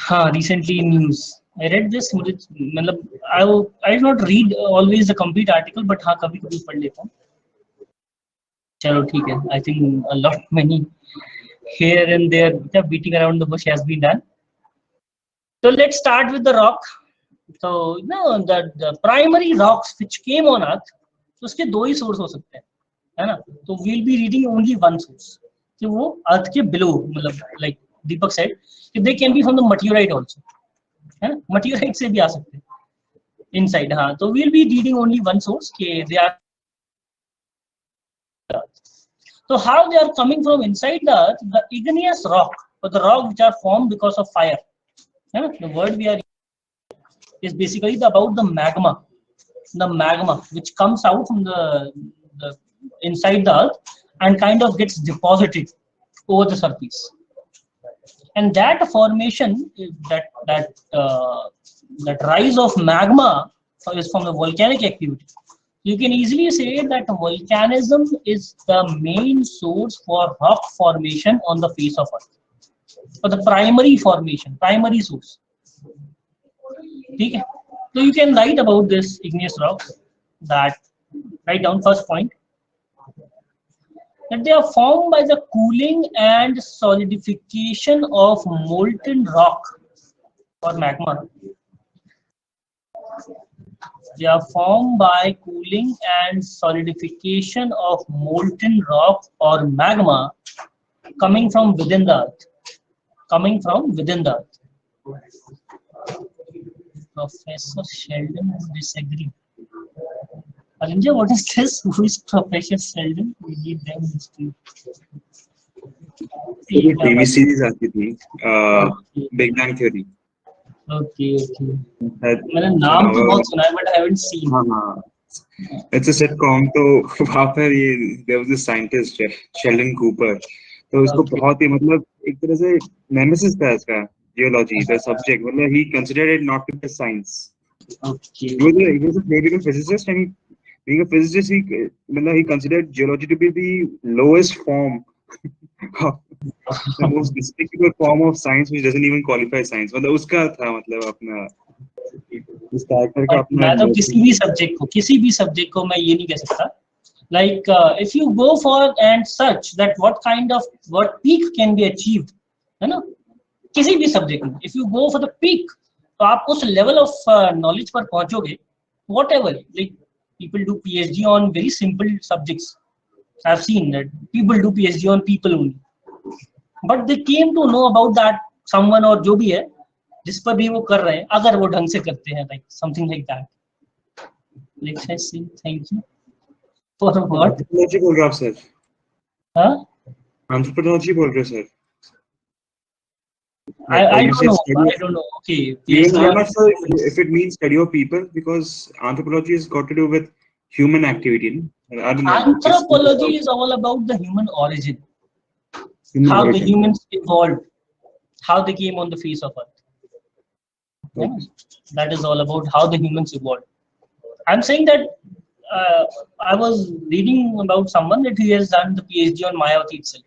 हाँ, recently in news. I read this. मुझे मतलब I do not read always the complete article, but हाँ कभी कभी पढ़ लेता हूँ. चलो ठीक है. I think a lot many here and there beating around the bush has been done. So let's start with the rock. So no, the primary rocks which came on Earth, तो उसके दो ही source हो सकते हैं, है ना? तो we'll be reading only one source. कि वो Earth के below, मतलब like Deepak said, they can be from the meteorite also. है ना, meteorite से भी आ सकते हैं inside. हाँ, तो we'll be reading only one source कि they are. So how they are coming from inside the earth, the igneous rock or the rock which are formed because of fire. है ना, the word we are is basically about the magma which comes out from the inside the earth and kind of gets deposited over the surface. And that formation, that rise of magma is from the volcanic activity. You can easily say that volcanism is the main source for rock formation on the face of Earth, or the primary formation, primary source. Okay? So you can write about this igneous rocks. That write down first point, that they are formed by the cooling and solidification of molten rock or magma. They are formed by cooling and solidification of molten rock or magma coming from within the earth. Coming from within the earth. Professor Sheldon will disagree. Alinja, what is this? Who is Professor Sheldon? We need them in history. TV series आती थी, Big Bang Theory. Okay. मैंने नाम तो बहुत सुना है, but I haven't seen. हाँ. It's a sitcom. तो वहाँ पर ये there was a scientist Sheldon Cooper. तो उसको बहुत ही मतलब एक तरह से nemesis था इसका geology, the subject. मतलब he considered it not to be science. Okay. He was a theoretical physicist, and being a physicist, he considered geology to be the lowest form, the most despicable form of science, which doesn't even qualify science. मतलब उसका था मतलब अपना उस character का अपना. मैं तो किसी भी subject को मैं ये नहीं कह सकता. Like if you go for and search that what peak can be achieved, है ना? किसी भी subject में, if you go for the peak, तो आप उस level of knowledge पर पहुंचोगे. Whatever, like people do PhD on very simple subjects. I've seen that people do PhD on people only, but they came to know about that someone or जो भी है जिस पर भी वो कर रहे हैं, अगर वो ढंग से करते हैं, like something like that. Let's say thank you for what? Anthropology बोल रहे आप सर? हाँ? Anthropology बोल रहे sir? I don't know. Okay. I'm not sure if it means study of people, because anthropology has got to do with human activity. I don't know. Anthropology is all about the human origin. How the humans evolved, how they came on the face of Earth. Okay. That is all about how the humans evolved. I'm saying that I was reading about someone that he has done the PhD on Mayavati itself.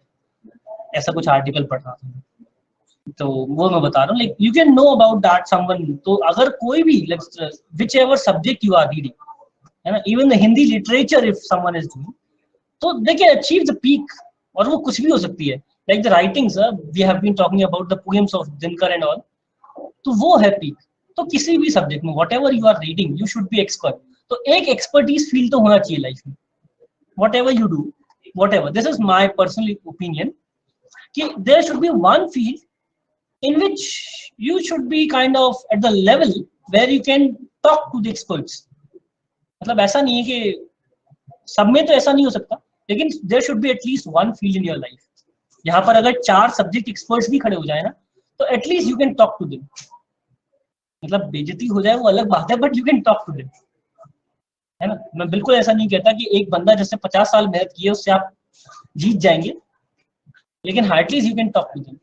ऐसा कुछ article पढ़ रहा था. तो वो मैं बता रहा हूँ, like you can know about that someone. तो अगर कोई भी whichever subject you are reading, है ना, even the Hindi literature if someone is doing, तो they can achieve the peak. और वो कुछ भी हो सकती है. Like the writings, we have been talking about the poems of Dinkar and all. तो वो है peak. तो किसी भी subject में whatever you are reading, you should be expert. तो एक expertise feel तो होना चाहिए life में. Whatever you do, whatever. This is my personal opinion. कि there should be one field in which you should be kind of at the level where you can talk to the experts. मतलब ऐसा नहीं है कि सब में तो ऐसा नहीं हो सकता, लेकिन there should be at least one field in your life. यहाँ पर अगर 4 subject experts भी खड़े हो जाए ना, तो at least you can talk to them. मतलब बेइज्जती हो जाए वो अलग बात है, but you can talk to them, है ना। मैं बिल्कुल ऐसा नहीं कहता कि एक बंदा जिसने 50 साल मेहनत की है उससे आप जीत जाएंगे, लेकिन hardly you can talk to them.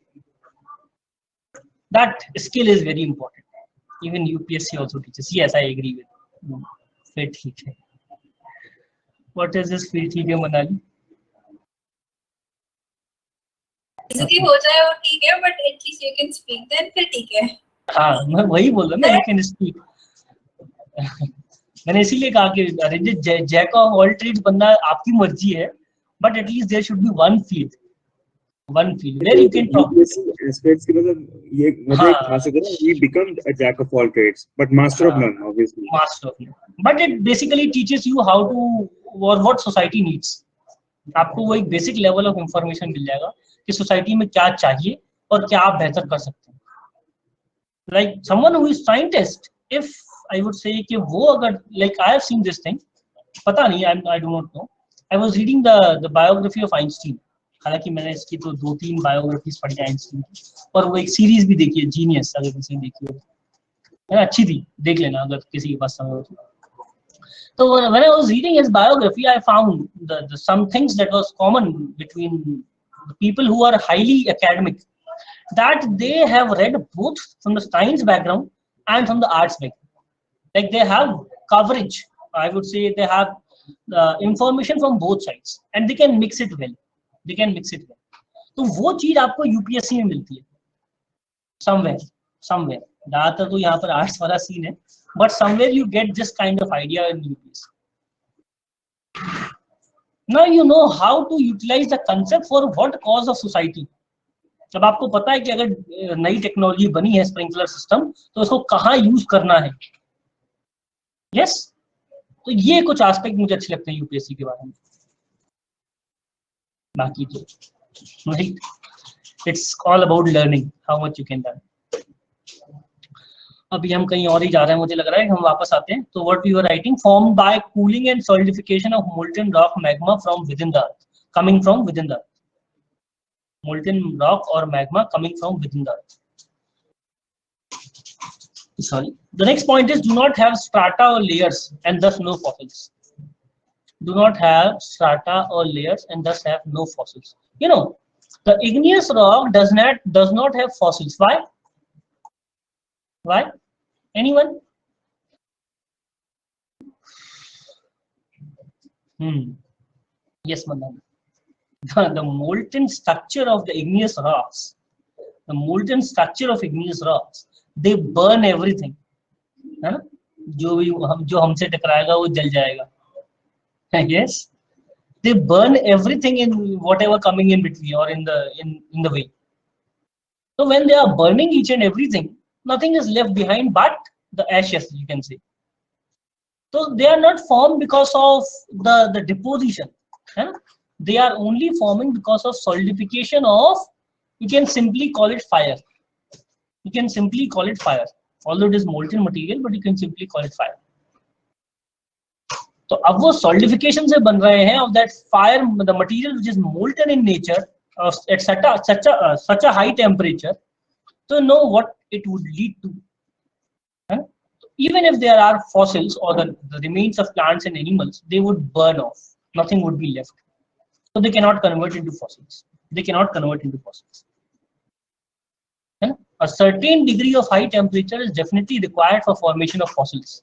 That skill is very important. Even UPSC also teaches. Yes, I agree with. फिर ठीक है. What is this फिर ठीक है मनाली? इजी हो जाए और ठीक है, but at least you can speak, then फिर ठीक है. हाँ, मैं वही बोल रहा हूँ ना, you can speak. मैंने इसीलिए कहा कि अरे जैक ऑफ ऑल ट्रेड्स बनना आपकी मर्जी है, but at least there should be one field where you can talk. Aspects की मतलब ये मतलब एक खासियत है ना, we become a jack of all trades but master of none, obviously. Master of none. But it basically teaches you how to or what society needs. आपको वो एक बेसिक लेवल ऑफ इंफॉर्मेशन मिल जाएगा कि सोसाइटी में क्या चाहिए और क्या आप बेहतर कर सकते हैं. Like someone who is scientist, if I would say कि वो अगर like I have seen this thing, पता नहीं, I do not know. I was reading the biography of Einstein. हालांकि मैंने इसकी तो 2-3 बायोग्राफीज पढ़ी आइंस्टीन की, और वो एक सीरीज भी देखी है, जीनियस, अगर किसी ने देखी हो है, अच्छी थी, देख लेना अगर किसी के पास समय हो तो. So when I was reading his biography, I found the some things that was common between the people who are highly academic, that they have read both from the science background and from the arts background. Like they have coverage, I would say they have information from both sides and they can mix it well. तो वो चीज आपको UPSC में मिलती है somewhere. ज्यादातर तो यहाँ पर आर्ट्स वाला सीन है, but somewhere you get this kind of idea in UPSC. Now you know how to utilize the concept for what cause of society. जब आपको पता है कि अगर नई टेक्नोलॉजी बनी है स्प्रिंकलर सिस्टम, तो उसको कहाँ यूज करना है. यस, तो ये कुछ एस्पेक्ट मुझे अच्छे लगते हैं यूपीएससी के बारे में. बाकी तो right, it's all about learning how much you can learn. अभी हम कहीं और ही जा रहे हैं, मुझे लग रहा है हम वापस आते हैं. तो what you are writing, formed by cooling and solidification of molten rock magma from within the earth, coming from within the earth. Molten rock or magma coming from within the earth. Sorry. The next point is do not have strata or layers and thus no fossils. Do not have strata or layers and thus have no fossils. You know, the igneous rock does not have fossils. Why? Anyone? Yes, Manan. The molten structure of the igneous rocks, they burn everything. है ना? जो हमसे टकराएगा वो जल जाएगा. Yes, they burn everything in whatever coming in between or in the way. So when they are burning each and everything, nothing is left behind but the ashes, you can say. So they are not formed because of the deposition. They are only forming because of solidification of, you can simply call it fire. Although it is molten material, but you can simply call it fire. तो अब वो solidification से बन रहे हैं of that fire, the material which is molten in nature at such a high temperature. So know what it would lead to. Even if there are fossils or the remains of plants and animals, they would burn off. Nothing would be left. So they cannot convert into fossils. A certain degree of high temperature is definitely required for formation of fossils,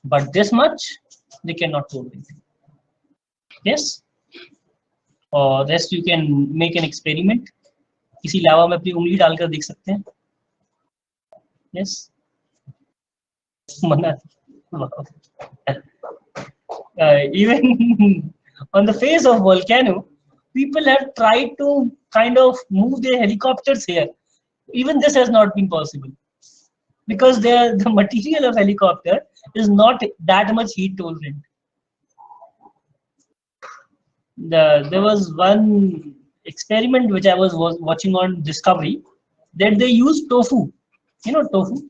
but this much they cannot tolerate. Yes, or rest you can make an experiment. किसी लावा में अपनी उंगली डालकर देख सकते हैं. Yes, even on the face of volcano, people have tried to kind of move their helicopters here. Even this has not been possible because the material of helicopter is not that much heat tolerant. There was one experiment which I was watching on Discovery, that they used tofu. You know tofu?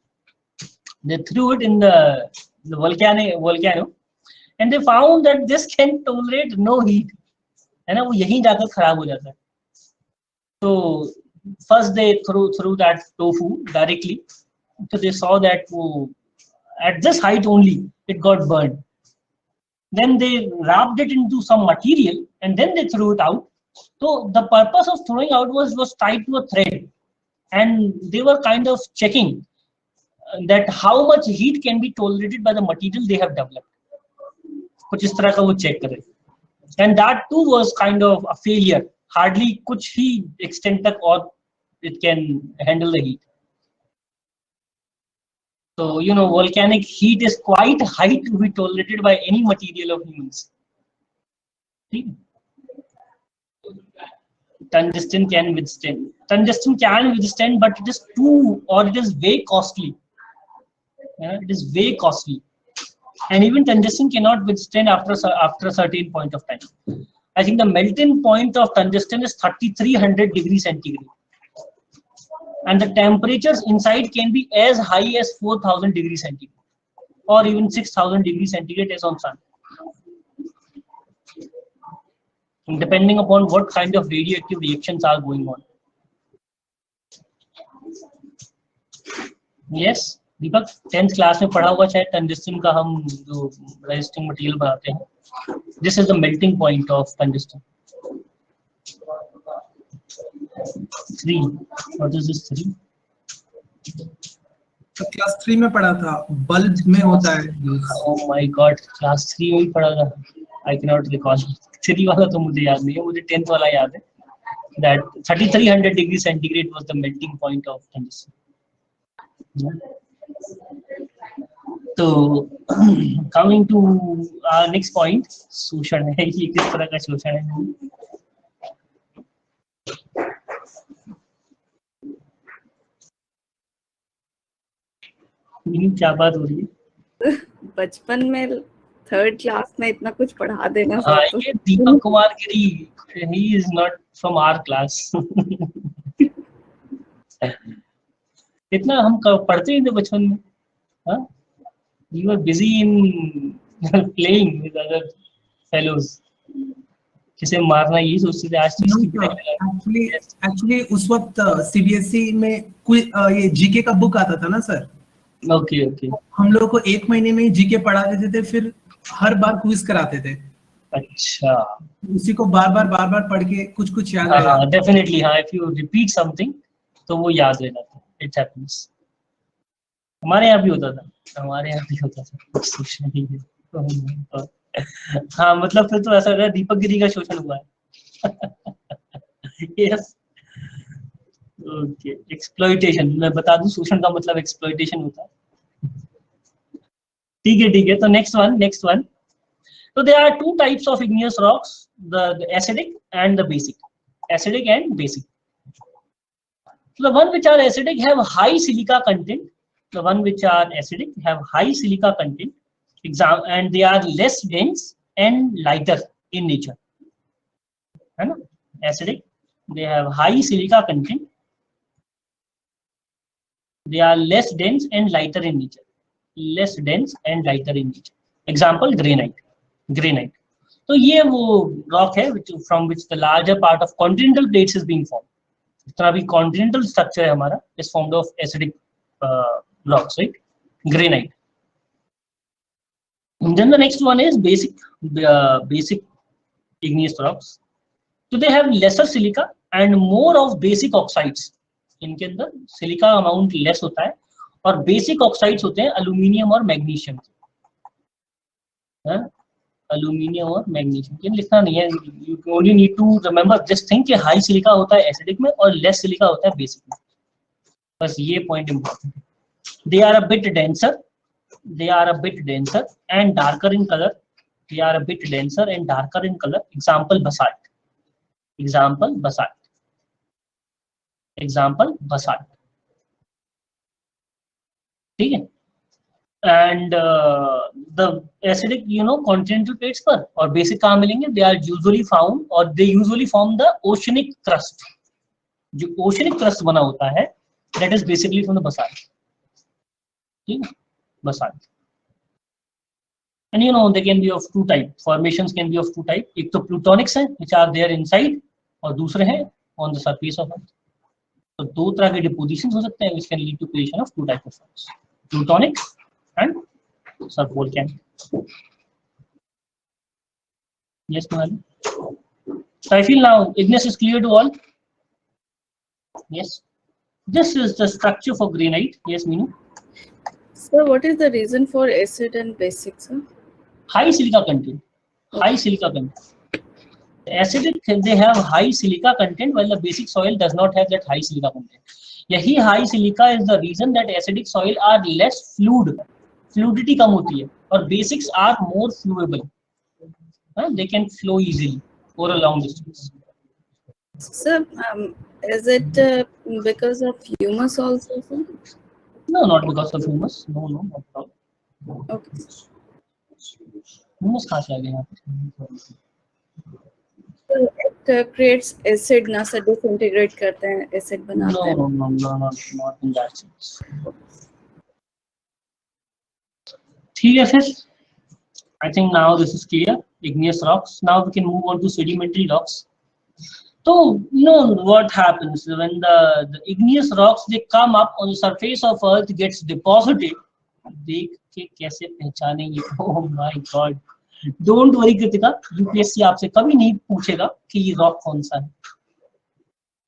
They threw it in the volcano and they found that this can tolerate no heat. है ना, वो यहीं जाकर खराब हो जाता है. So first they threw that tofu directly So they saw that at this height only it got burned. Then they wrapped it into some material and then they threw it out. So the purpose of throwing out was tied to a thread, and they were kind of checking that how much heat can be tolerated by the material they have developed. कुछ इस तरह का वो check करे. And that too was kind of a failure. Hardly कुछ ही extent तक और it can handle the heat. So, you know, volcanic heat is quite high to be tolerated by any material of humans. Tungsten can withstand. Tungsten can withstand, but it is too, or it is way costly. It is way costly. And even tungsten cannot withstand after a certain point of time. I think the melting point of tungsten is 3300 degrees centigrade. And the temperatures inside can be as high as 4000 degrees centigrade or even 6000 degrees centigrade as on sun, depending upon what kind of radioactive reactions are going on. Yes, Deepak, 10th class में पढ़ा हुआ शायद tungsten का हम जो resisting material बनाते हैं. This is the melting point of tungsten. 3. What is this 3? तो क्लास 3 में पढ़ा था, बल्ब में होता है. Oh my God, क्लास 3 में ही पढ़ा था. I cannot recall. 3 वाला तो मुझे याद नहीं है, मुझे 10th वाला याद है. That 3300 degrees centigrade was the melting point of tungsten. So coming to our next point, शोषण है. ये किस तरह का शोषण है? क्या बात हो रही है? बचपन में 3rd क्लास में इतना कुछ पढ़ा देना. हाँ, ये Deepak Kumar Giri, he is not from our class. इतना हम पढ़ते ही थे बचपन में. हाँ, we were busy in playing with other fellows. किसे मारना ये सोचते थे. आज एक्चुअली उस वक्त सीबीएसई में कोई ये जीके का बुक आता था ना सर. Okay okay. हम लोगों को 1 महीने में जीके पढ़ा देते थे, फिर हर बार क्विज कराते थे. अच्छा, उसी को बार बार पढ़ के कुछ याद रहेगा. हाँ, डेफिनेटली. हाँ, इफ यू रिपीट समथिंग तो वो याद रह जाता है. It happens. हमारे यहाँ भी होता था. शोषण ही है. हाँ, मतलब फिर तो ऐसा लग रहा है दीपक गिरी का शोषण हुआ है. यस. ओके. एक्सप्लॉइटेशन, मैं बता दूं शोषण का मतलब एक्सप्लॉइटेशन होता है. ठीक है. तो next one. So there are 2 types of igneous rocks, the acidic and the basic. Acidic and basic. So the one which are acidic have high silica content. The one which are acidic have high silica content. And they are less dense and lighter in nature. Acidic, they have high silica content. They are less dense and lighter in nature. Less dense and lighter in nature. Example, granite. So ये वो rock है from which the larger part of continental plates is being formed. जितना भी continental structure है हमारा is formed of acidic rocks, right? Granite. And then the next one is basic igneous rocks. So they have lesser silica and more of basic oxides. इनके अंदर silica amount less होता है और basic oxides होते हैं aluminium और magnesium. Aluminium और magnesium. ये लिखना नहीं है, you only need to remember just think कि हाई सिलिका होता है एसिडिक में और लेस सिलिका होता है बेसिक में. बस ये पॉइंट इंपॉर्टेंट है. They are a bit denser and darker in color. They are a bit denser and darker in color. Example, basalt. ठीक है. And the acidic, continental plates पर और basic कहाँ मिलेंगे? They are usually found or they usually form the oceanic crust. जो oceanic crust बना होता है, that is basically from the basalt. ठीक है, basalt. And they can be of 2 types. Formations can be of 2 types. एक तो plutonics हैं, which are there inside, और दूसरे हैं on the surface of Earth. तो दो तरह के डिपोजिशन हो सकते हैं which can lead to creation of two types of rocks, plutonic and subvolcanic. Yes, Manali. So I feel now igneous is clear to all. Yes. This is the structure for granite. Yes, Meenu. So what is the reason for acid and basic, sir? High silica content. High silica content. Acidic, they have high silica content, while the basic soil does not have that high silica content. यही high silica is the reason that acidic soil are less fluid. Fluidity कम होती है और basics are more flowable. They can flow easily over a long distance. Sir, is it because of humus also, sir? No, not because of humus. No, not at all. Okay. Humus कहाँ से आ गया यहाँ पे? So it creates acid, ना sir, disintegrate करते हैं, acid बनाते हैं. No, not in that sense. ठीक है फिर. I think now this is clear. Igneous rocks. Now we can move on to sedimentary rocks. So you know what happens when the igneous rocks, they come up on the surface of Earth, gets deposited. देख के कैसे पहचानेंगे? Oh my God! Don't worry Kritika, UPSC आपसे कभी नहीं पूछेगा कि ये रॉक कौन सा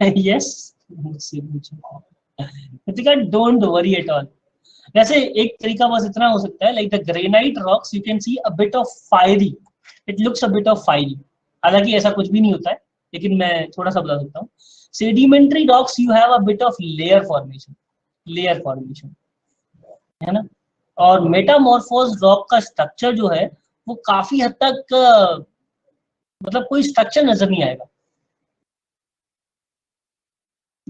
है. Yes, मुझसे पूछो. Kritika, don't worry at all. वैसे एक तरीका बस इतना हो सकता है, like the granite rocks, you can see a bit of fiery. It looks a bit of fiery. हालांकि ऐसा कुछ भी नहीं होता है, लेकिन मैं थोड़ा सा बता सकता हूँ. Sedimentary rocks, you have a bit of layer formation, है ना. और मेटामॉर्फोज रॉक का स्ट्रक्चर जो है वो काफी हद तक मतलब कोई स्ट्रक्चर नजर नहीं आएगा.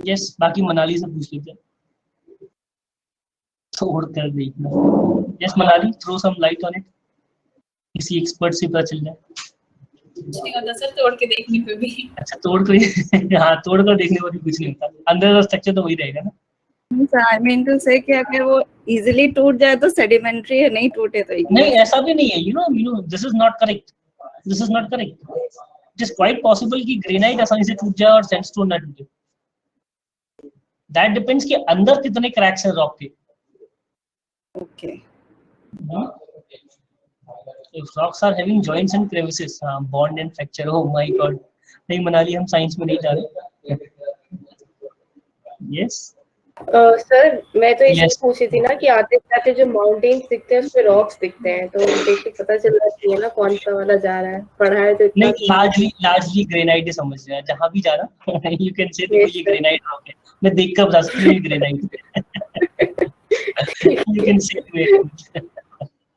यस, बाकी मनाली से पूछ लेते हैं. छोड़ कर देखना. Yes Manali, throw some light on it. किसी एक्सपर्ट से पता चल जाए. नहीं होता सर तोड़ के देखने पे भी. अच्छा, तोड़ कर हाँ, तोड़ कर देखने पर भी कुछ नहीं होता. अंदर का स्ट्रक्चर तो वही रहेगा ना. I mean to say कि अगर वो easily टूट जाए तो sedimentary है, नहीं टूटे तो igneous. नहीं, ऐसा भी नहीं है. You know, this is not correct. It is quite possible कि ग्रेनाइट आसानी से टूट जाए और सैंडस्टोन ना टूटे. That depends कि अंदर कितने क्रैक्स हैं रॉक के. Okay. If rocks are having joints and crevices, bond and fracture. Oh my God! नहीं मनाली, हम साइंस में नहीं जा रहे. Yes. सर मैं तो ये Yes. पूछी थी ना कि आते जाते जो माउंटेन्स दिखते हैं उसपे रॉक्स दिखते हैं, तो देख के पता चल जाती है ना कौन सा वाला जा रहा है. पढ़ा है तो इतना. नहीं, लार्जली ग्रेनाइट ही समझ रहे हैं. जहाँ भी जा रहा यू कैन से ये ग्रेनाइट रॉक है. मैं देख कर बता सकती हूँ ये ग्रेनाइट है. You can say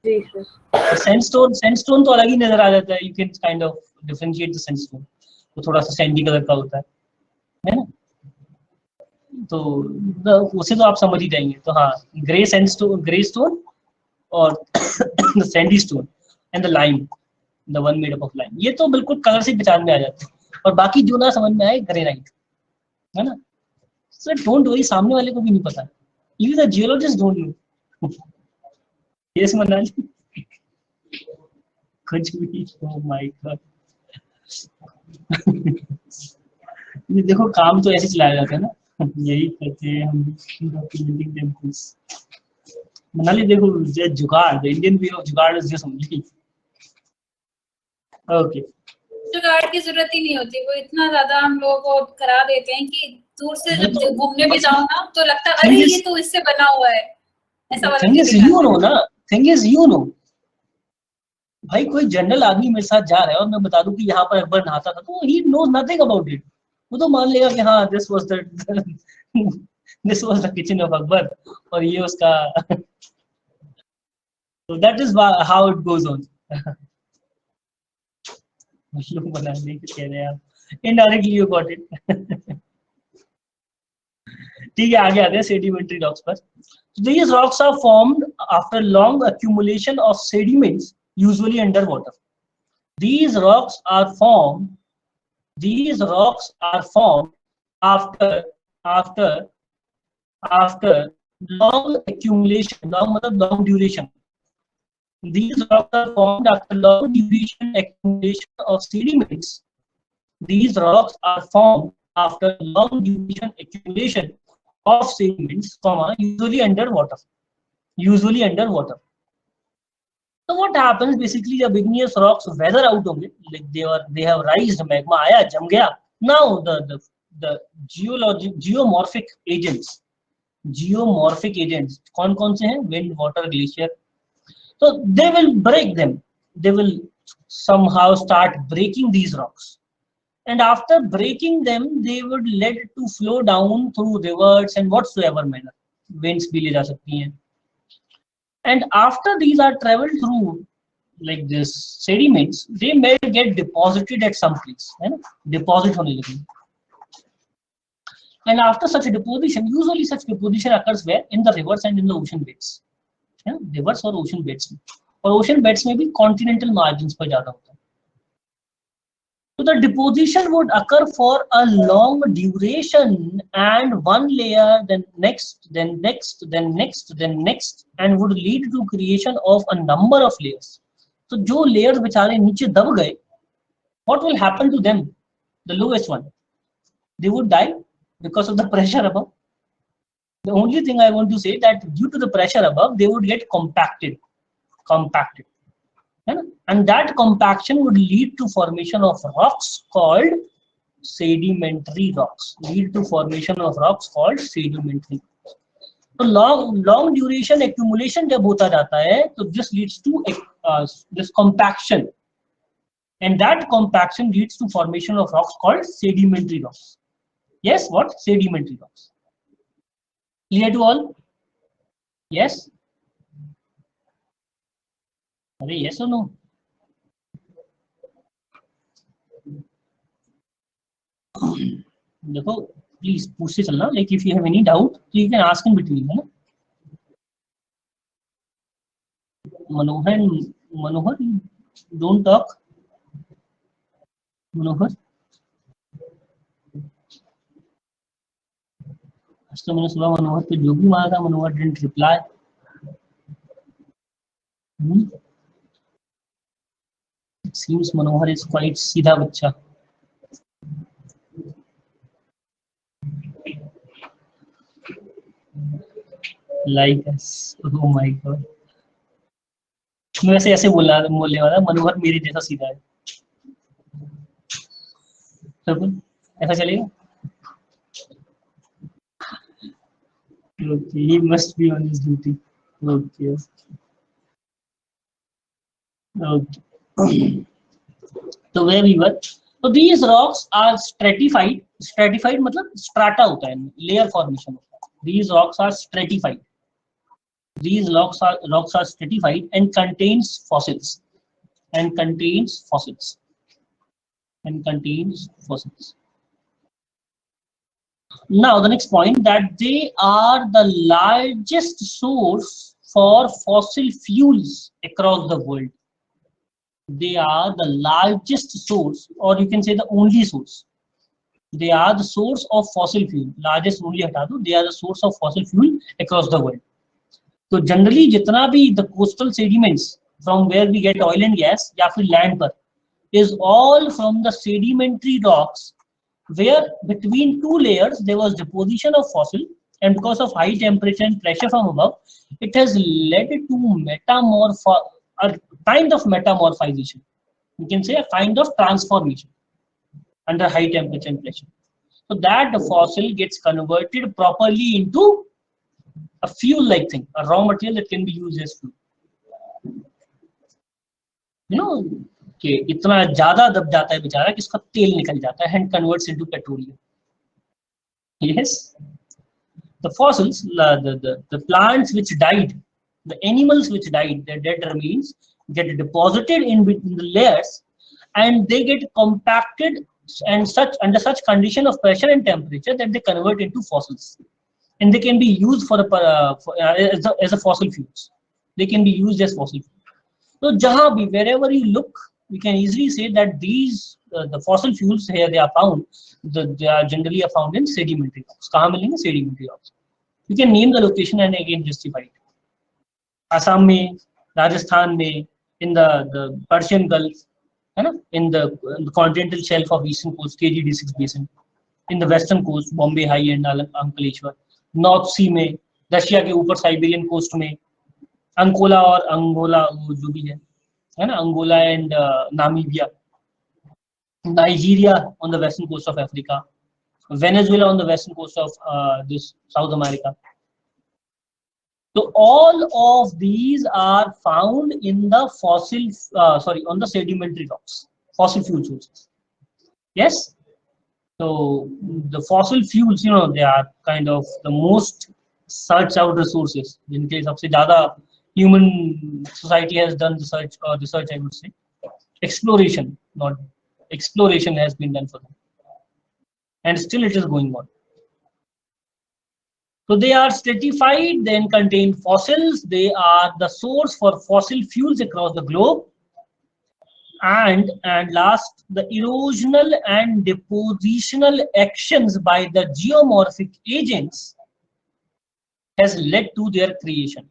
ji sir. Sandstone तो अलग ही नजर आ जाता है. You can kind of differentiate the sandstone. वो थोड़ा सा सैंडी कलर का होता है ना. तो उसे तो आप समझ ही जाएंगे. तो हाँ, ग्रे स्टोन और Sandy stone and the lime, the one made up of lime, ये तो बिल्कुल कलर से पहचान में आ जाते हैं. और बाकी जो ना समझ में आए ग्रेनाइट, है ना. सर डोंट वरी, सामने वाले को भी नहीं पता. Even the geologist don't know. Yes Manali, कुछ भी. Oh my God. देखो काम तो ऐसे चलाया जाता है ना. यही कहते हैं हम डॉक्यूमेंटिंग टेम्पल्स. मनाली देखो, जुगाड़, द इंडियन वे ऑफ जुगाड़ इज जस्ट ओनली. ओके, जुगाड़ की जरूरत ही नहीं होती. वो इतना ज्यादा हम लोगों को करा देते हैं कि दूर से जब घूमने भी जाओ ना तो लगता है अरे ये तो इससे बना हुआ है. ऐसा वाला थिंग इज यू नो भाई, कोई जनरल आदमी मेरे साथ जा रहा है और मैं बता दूं कि यहाँ पर अकबर नहाता था, तो he knows nothing about it. वो तो मान लेगा कि हाँ this was the kitchen of Akbar और ये उसका. So that is how it goes on. लोग बनाने के कह रहे हैं आप. Indirectly you got it. ठीक है, आगे आते हैं sedimentary rocks पर. These rocks are formed after long accumulation of sediments, usually underwater. These rocks are formed after long accumulation. Long मतलब long duration. These rocks are formed after long duration accumulation of sediments. These rocks are formed after long duration accumulation of sediments, usually underwater. Usually underwater. So what happens basically, the igneous rocks weather out होंगे, like they have raised, magma आया, जम गया. Now the geomorphic agents कौन से हैं? Wind, water, glacier. So they will break them. They will somehow start breaking these rocks. And after breaking them, they would let it to flow down through rivers and whatsoever manner. Winds भी ले जा सकती हैं. And after these are traveled through like this sediments, they may get deposited at some place. है ना? Deposit होने लगी. And after such a deposition, usually such deposition occurs where? In the rivers and in the ocean beds. Yeah? Rivers or ocean beds. और ocean beds में भी continental margins पर ज़्यादा होता है. So the deposition would occur for a long duration, and one layer, then next, then next, then next, then next, and would lead to creation of a number of layers. So जो layers बेचारे नीचे दब गए, what will happen to them? The lowest one, they would die because of the pressure above. The only thing I want to say that due to the pressure above, they would get compacted. And that compaction would lead to formation of rocks called sedimentary rocks. So long duration accumulation जब होता जाता है, तो this leads to this compaction, and that compaction leads to formation of rocks called sedimentary rocks. Yes, what? Sedimentary rocks. Clear to all? Yes? अरे yes or no? देखो please पूछते चलना, like if you have any doubt, so you can ask in between, है ना? मनोहर, don't talk. मनोहर, आज तो मैंने सुबह मनोहर पे जो भी मारा था, मनोहर didn't reply. It seems Manohar is quite सीधा बच्चा. Like us. Oh my God. मैं वैसे ऐसे बोलने वाला, मनोहर मेरे जैसा सीधा है. ऐसा चलेगा? Okay, he must be on his duty. Okay. Okay. So where we were? So these rocks are stratified. Stratified मतलब strata होता है, layer formation. These rocks are stratified. These rocks are stratified and contains fossils. Now the next point, that they are the largest source for fossil fuels across the world. They are the largest source, or you can say the only source. They are the source of fossil fuel. Largest only हटा दो. They are the source of fossil fuel across the world. So generally जितना भी the coastal sediments from where we get oil and gas या फिर land पर, is all from the sedimentary rocks, where between two layers there was deposition of fossil, and because of high temperature and pressure from above, it has led to a kind of metamorphization. You can say a kind of transformation under high temperature and pressure. So that the fossil gets converted properly into a fuel-like thing, a raw material that can be used as fuel. You know, कि इतना ज़्यादा दब जाता है बेचारा कि इसका तेल निकल जाता है and converts into petroleum. Yes, the fossils, the plants which died, the animals which died, their dead remains get deposited in between the layers, and they get compacted and under such condition of pressure and temperature that they convert into fossils, and they can be used as a fossil fuels. They can be used as fossil fuels. So jahan bhi, wherever you look, we can easily say that these the fossil fuels here they are found. They are generally found in sedimentary rocks. कहाँ मिलेंगे? Sedimentary rocks. You can name the location and again justify it. Assam में, Rajasthan में, in the Persian Gulf, है ना? In the continental shelf of eastern coast, KG D6 basin. In the western coast, Bombay High and Ankleshwar. North Sea में, Russia के ऊपर Siberian coast में, अंकोला और Angola जो भी है ना, Angola and Namibia. Nigeria on the western coast of Africa, Venezuela on the western coast of this South America. So all of these are found in the on the sedimentary rocks, fossil fuel sources. Yes. So the fossil fuels, they are kind of the most searched out resources. जिनके सबसे ज़्यादा human society has done research, I would say. Exploration, not exploration, has been done for them, and still it is going on. So they are stratified, then contain fossils. They are the source for fossil fuels across the globe. And last, the erosional and depositional actions by the geomorphic agents has led to their creation.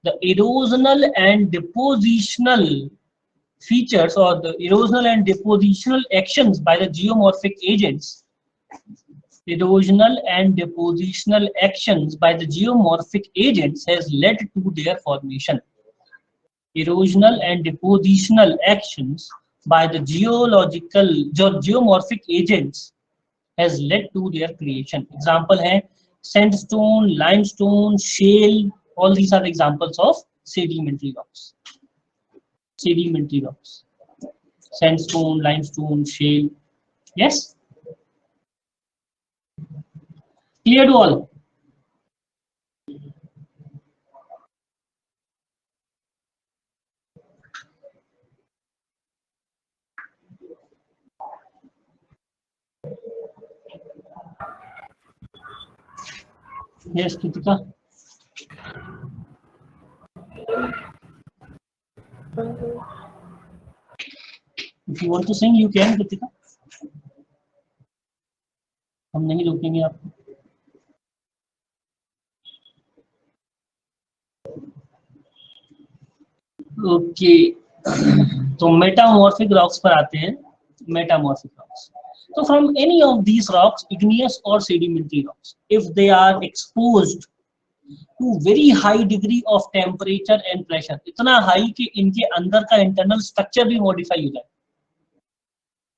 The erosional and depositional features, or the erosional and depositional actions by the geomorphic agents, erosional and depositional actions by the geomorphic agents has led to their formation. Erosional and depositional actions by the geomorphic agents has led to their creation. Example है sandstone, limestone, shale. All these are examples of sedimentary rocks. Sedimentary rocks, sandstone, limestone, shale. Yes, clear to all? Yes, Kritika. If you want to sing, you can, Kritika. हम नहीं रोकेंगे आपको. Okay, तो metamorphic rocks पर आते हैं. Metamorphic rocks. So from any of these rocks, igneous or sedimentary rocks, if they are exposed to very high degree of temperature and pressure, इतना high कि इनके अंदर का internal structure भी modify हो जाए,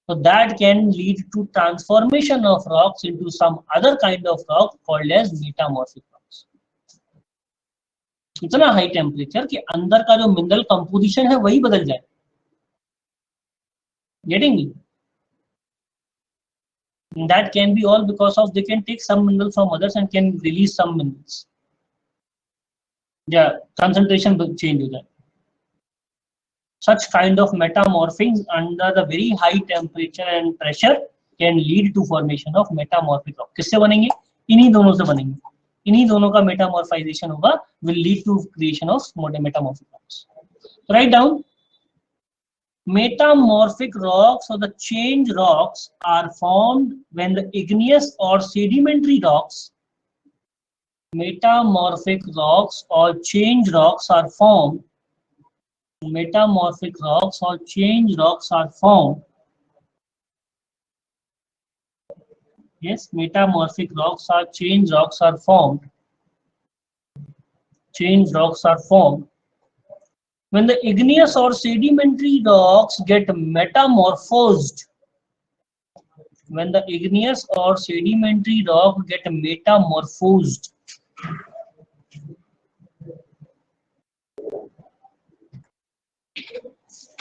so that can lead to transformation of rocks into some other kind of rock called as metamorphic rocks. इतना high temperature कि अंदर का जो mineral composition है वही बदल जाए. Getting me? That can be all because of they can take some minerals from others and can release some minerals. Yeah, concentration will change with that. Such kind of metamorphings under the very high temperature and pressure can lead to formation of metamorphic rock. किससे बनेंगे? इन्हीं दोनों से बनेंगे. इन्हीं दोनों का metamorphization होगा, will lead to creation of metamorphic rocks. So write down. Metamorphic rocks or the change rocks are formed when the igneous or sedimentary rocks. Metamorphic rocks or change rocks are formed. Metamorphic rocks or change rocks are formed. Yes, metamorphic rocks or change rocks are formed. Change rocks are formed when the igneous or sedimentary rocks get metamorphosed. When the igneous or sedimentary rock get metamorphosed.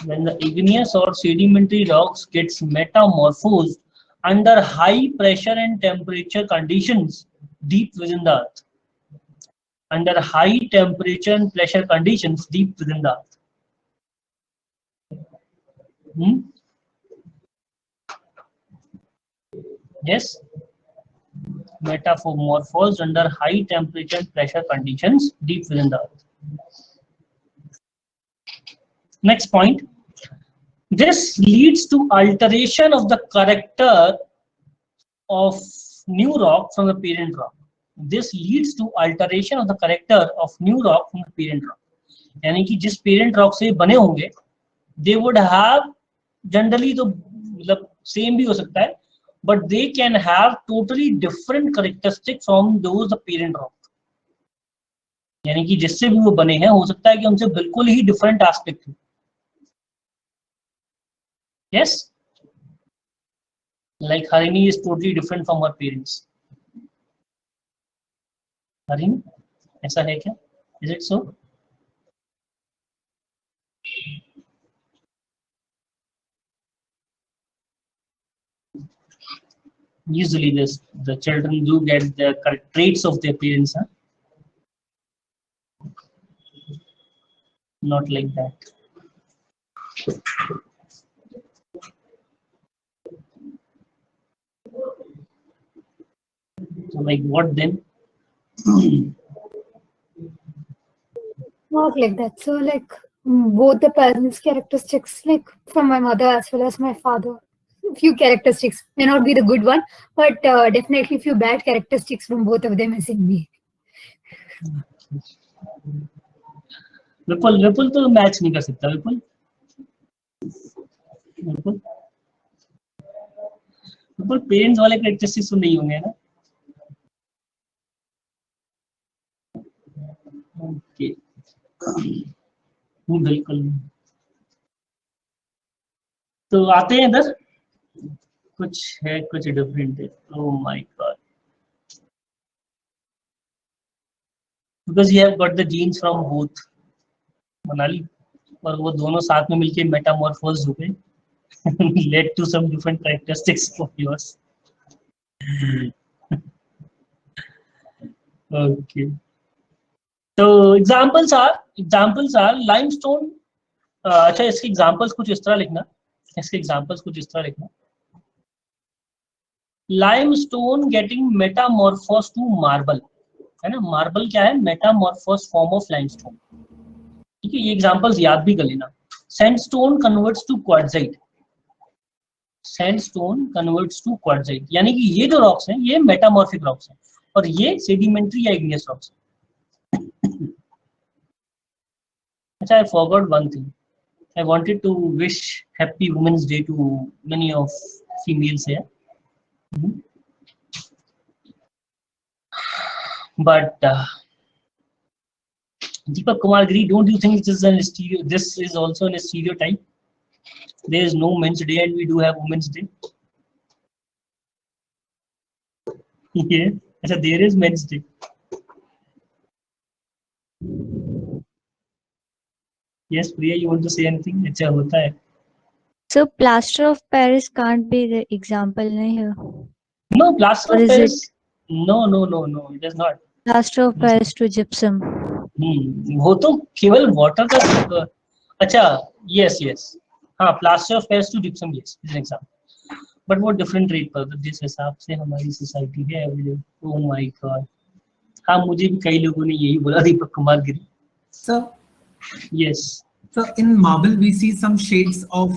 When the igneous or sedimentary rocks gets metamorphosed under high pressure and temperature conditions deep within the earth. Under high temperature and pressure conditions deep within the earth. Yes, metamorphosed under high temperature and pressure conditions deep within the earth. Next point. This leads to alteration of the character of new rock from the parent rock. This leads to alteration of the character of new rock from the parent rock. यानी कि जिस parent rock से बने होंगे, they would have generally तो मतलब same भी हो सकता है, but they can have totally different characteristics from those the parent rock. यानी कि जिससे भी वो बने हैं हो सकता है कि उनसे बिल्कुल ही डिफरेंट एस्पेक्ट हो. Yes, like Harini is totally different from her parents. Harini, ऐसा है क्या? Is it so? Usually the children do get the correct traits of their parents, huh? Not like that. So like what then? Not like that. So like both the parents' characteristics, like from my mother as well as my father, few characteristics may not be the good one, but definitely few bad characteristics from both of them is in me. विपुल तो match नहीं कर सकता. विपुल parents वाले characteristics तो नहीं होंगे ना. Okay, बिल्कुल. तो आते हैं इधर. कुछ है, कुछ डिफरेंट है. Oh my God. Because you have got the genes from both, Manali, और वो दोनों साथ में मिलके मेटामॉर्फोज हो गए. Led to some different characteristics of yours. Okay. So examples are limestone. अच्छा, इसके examples कुछ इस तरह लिखना. Limestone getting metamorphosed to marble, है ना. मार्बल क्या है? Metamorphose form of limestone. ठीक है, ये एग्जांपल्स याद भी कर लेना. Sandstone converts to quartzite. Sandstone converts to quartzite, यानी कि ये जो रॉक्स हैं ये मेटामॉर्फिक रॉक्स हैं और ये सेडिमेंट्री या इग्नियस रॉक्स हैं. अच्छा, I forgot one thing. I wanted to wish happy women's day to many of females here. But Deepak Kumar Giri, don't you think this is also a stereotype? There is no men's day and we do have women's day. Yeah, अच्छा, there is men's day. Yes, Priya, you want to say anything? अच्छा, होता है. So plaster of Paris can't be the example here. No, plaster of Paris. No, it is not. Plaster of Paris to gypsum. वो तो केवल water का. अच्छा, yes. हाँ, plaster of Paris to gypsum, yes, is an example. But वो different rate पर, जिस हिसाब से हमारी सोसाइटी है. Oh my God. हाँ, मुझे भी कई लोगों ने यही बोला, Deepak Kumar Giri. So yes. So in marble we see some shades of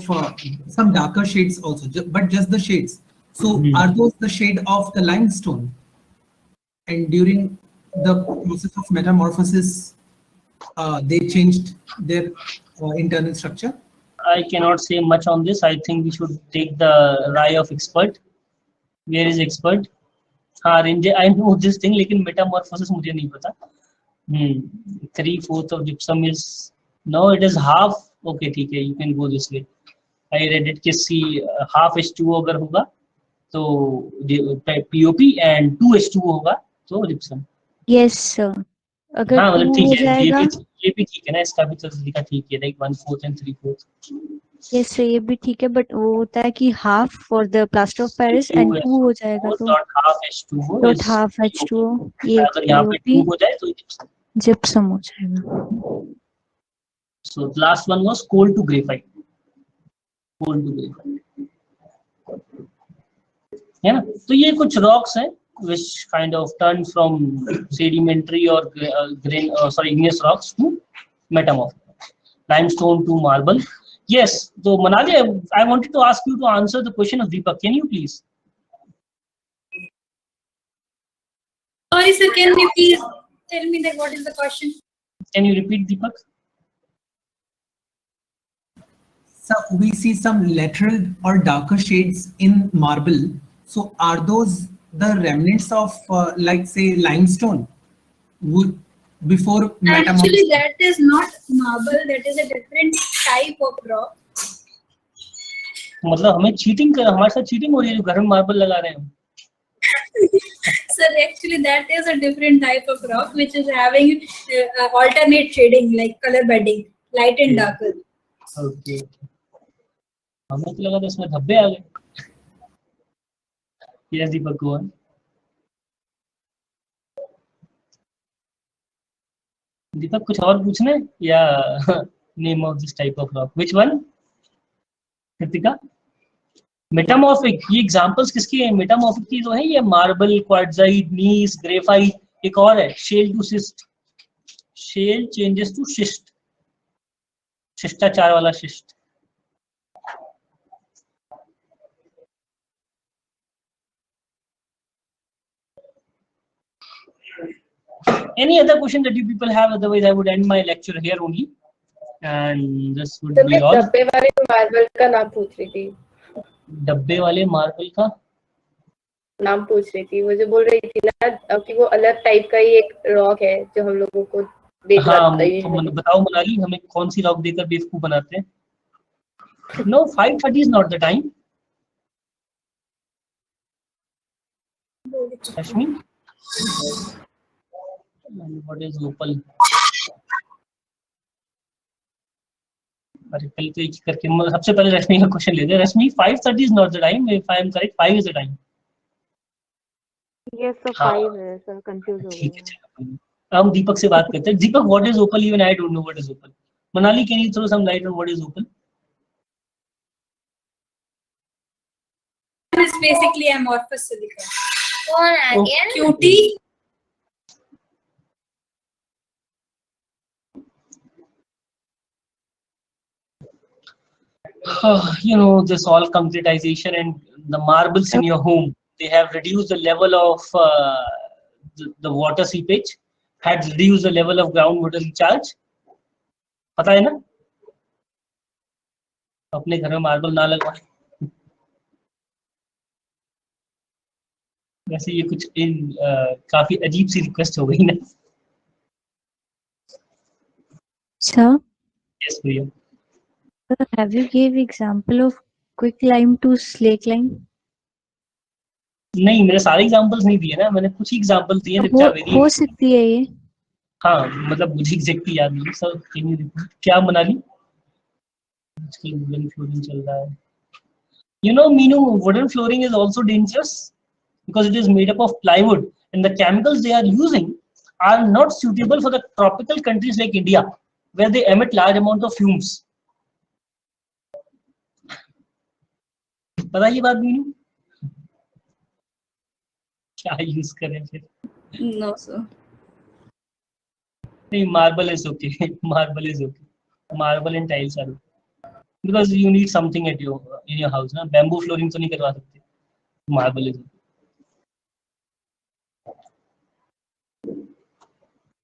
some darker shades also, but just the shades. So are those the shade of the limestone? And during the process of metamorphosis, they changed their internal structure? I cannot say much on this. I think we should take the eye of expert. Where is expert? हाँ, I know this thing, लेकिन metamorphosis मुझे नहीं पता. 3/4 of gypsum is, no, it is half. Okay, ठीक है, you can go this way. I read it कि half H2O अगर होगा तो POP and 2 H2O होगा तो gypsum. Yes sir. अगर हाँ, मतलब ठीक है, ये भी ठीक है ना. इसका भी तो लिखा ठीक है, like 1/4 and 3/4. Yes sir, ये भी ठीक है, but वो होता है कि half for the plaster of Paris and 2 हो जाएगा तो half H2O. Not half H2O. ये अगर यहाँ पे 2 हो जाए तो gypsum हो जाएगा. So the last one was coal to graphite. है ना. तो ये कुछ rocks हैं which kind of turn from sedimentary or igneous rocks to metamorphic. Limestone to marble. Yes. So Manali, I wanted to ask you to answer the question of Deepak. Can you please? Sorry sir, can you please tell me that what is the question? Can you repeat, Deepak? So we see some lateral or darker shades in marble. So are those the remnants of like say limestone would before Actually, metamorphosis? that is not marble. That is a different type of rock. मतलब हमें cheating कर, हमारे साथ cheating हो रही है जो घर में मार्बल लगा रहे हैं. Sir, actually, that is a different type of rock which is having alternate shading, like color bedding, light and darker. Okay. हमें तो लगा था इसमें धब्बे आ गए. Yes, Deepak, go on. दीपक कुछ और पूछना है या name of this type of rock, which one? Kritika, metamorphic, ये एग्जांपल्स किसकी है? मेटामॉर्फिक की तो है ये मार्बल, क्वार्ट्जाइट, नीस, ग्रेफाइट. एक और है shale to schist, shale changes to schist, शिष्टाचार वाला शिस्ट. Any other question that you people have? Otherwise, I would end my lecture here only, and this would तो be मैं all. डब्बे वाले मार्बल का नाम पूछ रही थी. डब्बे वाले मार्बल का नाम पूछ रही थी, मुझे बोल रही थी ना कि वो अलग टाइप का ही एक रॉक है जो हम लोगों को देख हाँ, रहा था. बताओ मनाली, हमें कौन सी रॉक देकर बेवकूफ बनाते हैं? No, 5:30 is not the time. Rashmi, what is opal? अरे पहले तो एक करके सबसे पहले रश्मि का क्वेश्चन लेते हैं. रश्मि, 5:30 is not the time. If I am correct, 5 is the time. Yes, so 5 है सर, कंफ्यूज हो ठीक गया. है, हम दीपक से बात करते हैं. दीपक, what is opal? Even I don't know what is opal. Manali, can you throw some light on what is opal? It's basically amorphous silicon. Oh, Cutie. You know, this all concretization and the marbles in your home, they have reduced the level of the water seepage, had reduced the level of groundwater recharge. पता है ना? अपने घर में marble ना लगवाएं. वैसे ये कुछ काफी अजीब सी रिक्वेस्ट हो गई ना. Sir, Yes, भैया. have you gave example of quick climb to slake climb? नहीं, मैंने सारे एग्जांपल्स नहीं दिए ना, मैंने कुछ ही एग्जांपल दिए हैं. हो सकती है ये. हाँ, मतलब मुझे एग्जैक्टली याद नहीं सर. क्या मनाली आजकल वुडन फ्लोरिंग चल रहा है. You know, Meenu, wooden flooring is also dangerous because it is made up of plywood and the chemicals they are using are not suitable for the tropical countries like India where they emit large amount of fumes. पता ये बात मीनू? क्या use करें फिर? No, sir. नहीं, marble is okay. Marble is okay. Marble and tiles are okay. Because you need something at in your house ना. Bamboo flooring तो नहीं करवा सकते. Marble is okay.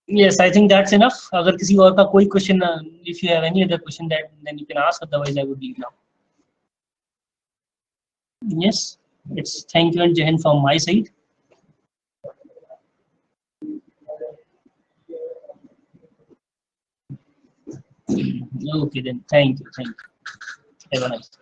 Yes, I think that's enough. अगर किसी और का कोई question, if you have any other question, that then you can ask. Otherwise, I would leave now. Yes, it's thank you and Jai Hind from my side. Okay then, thank you. Have a nice day.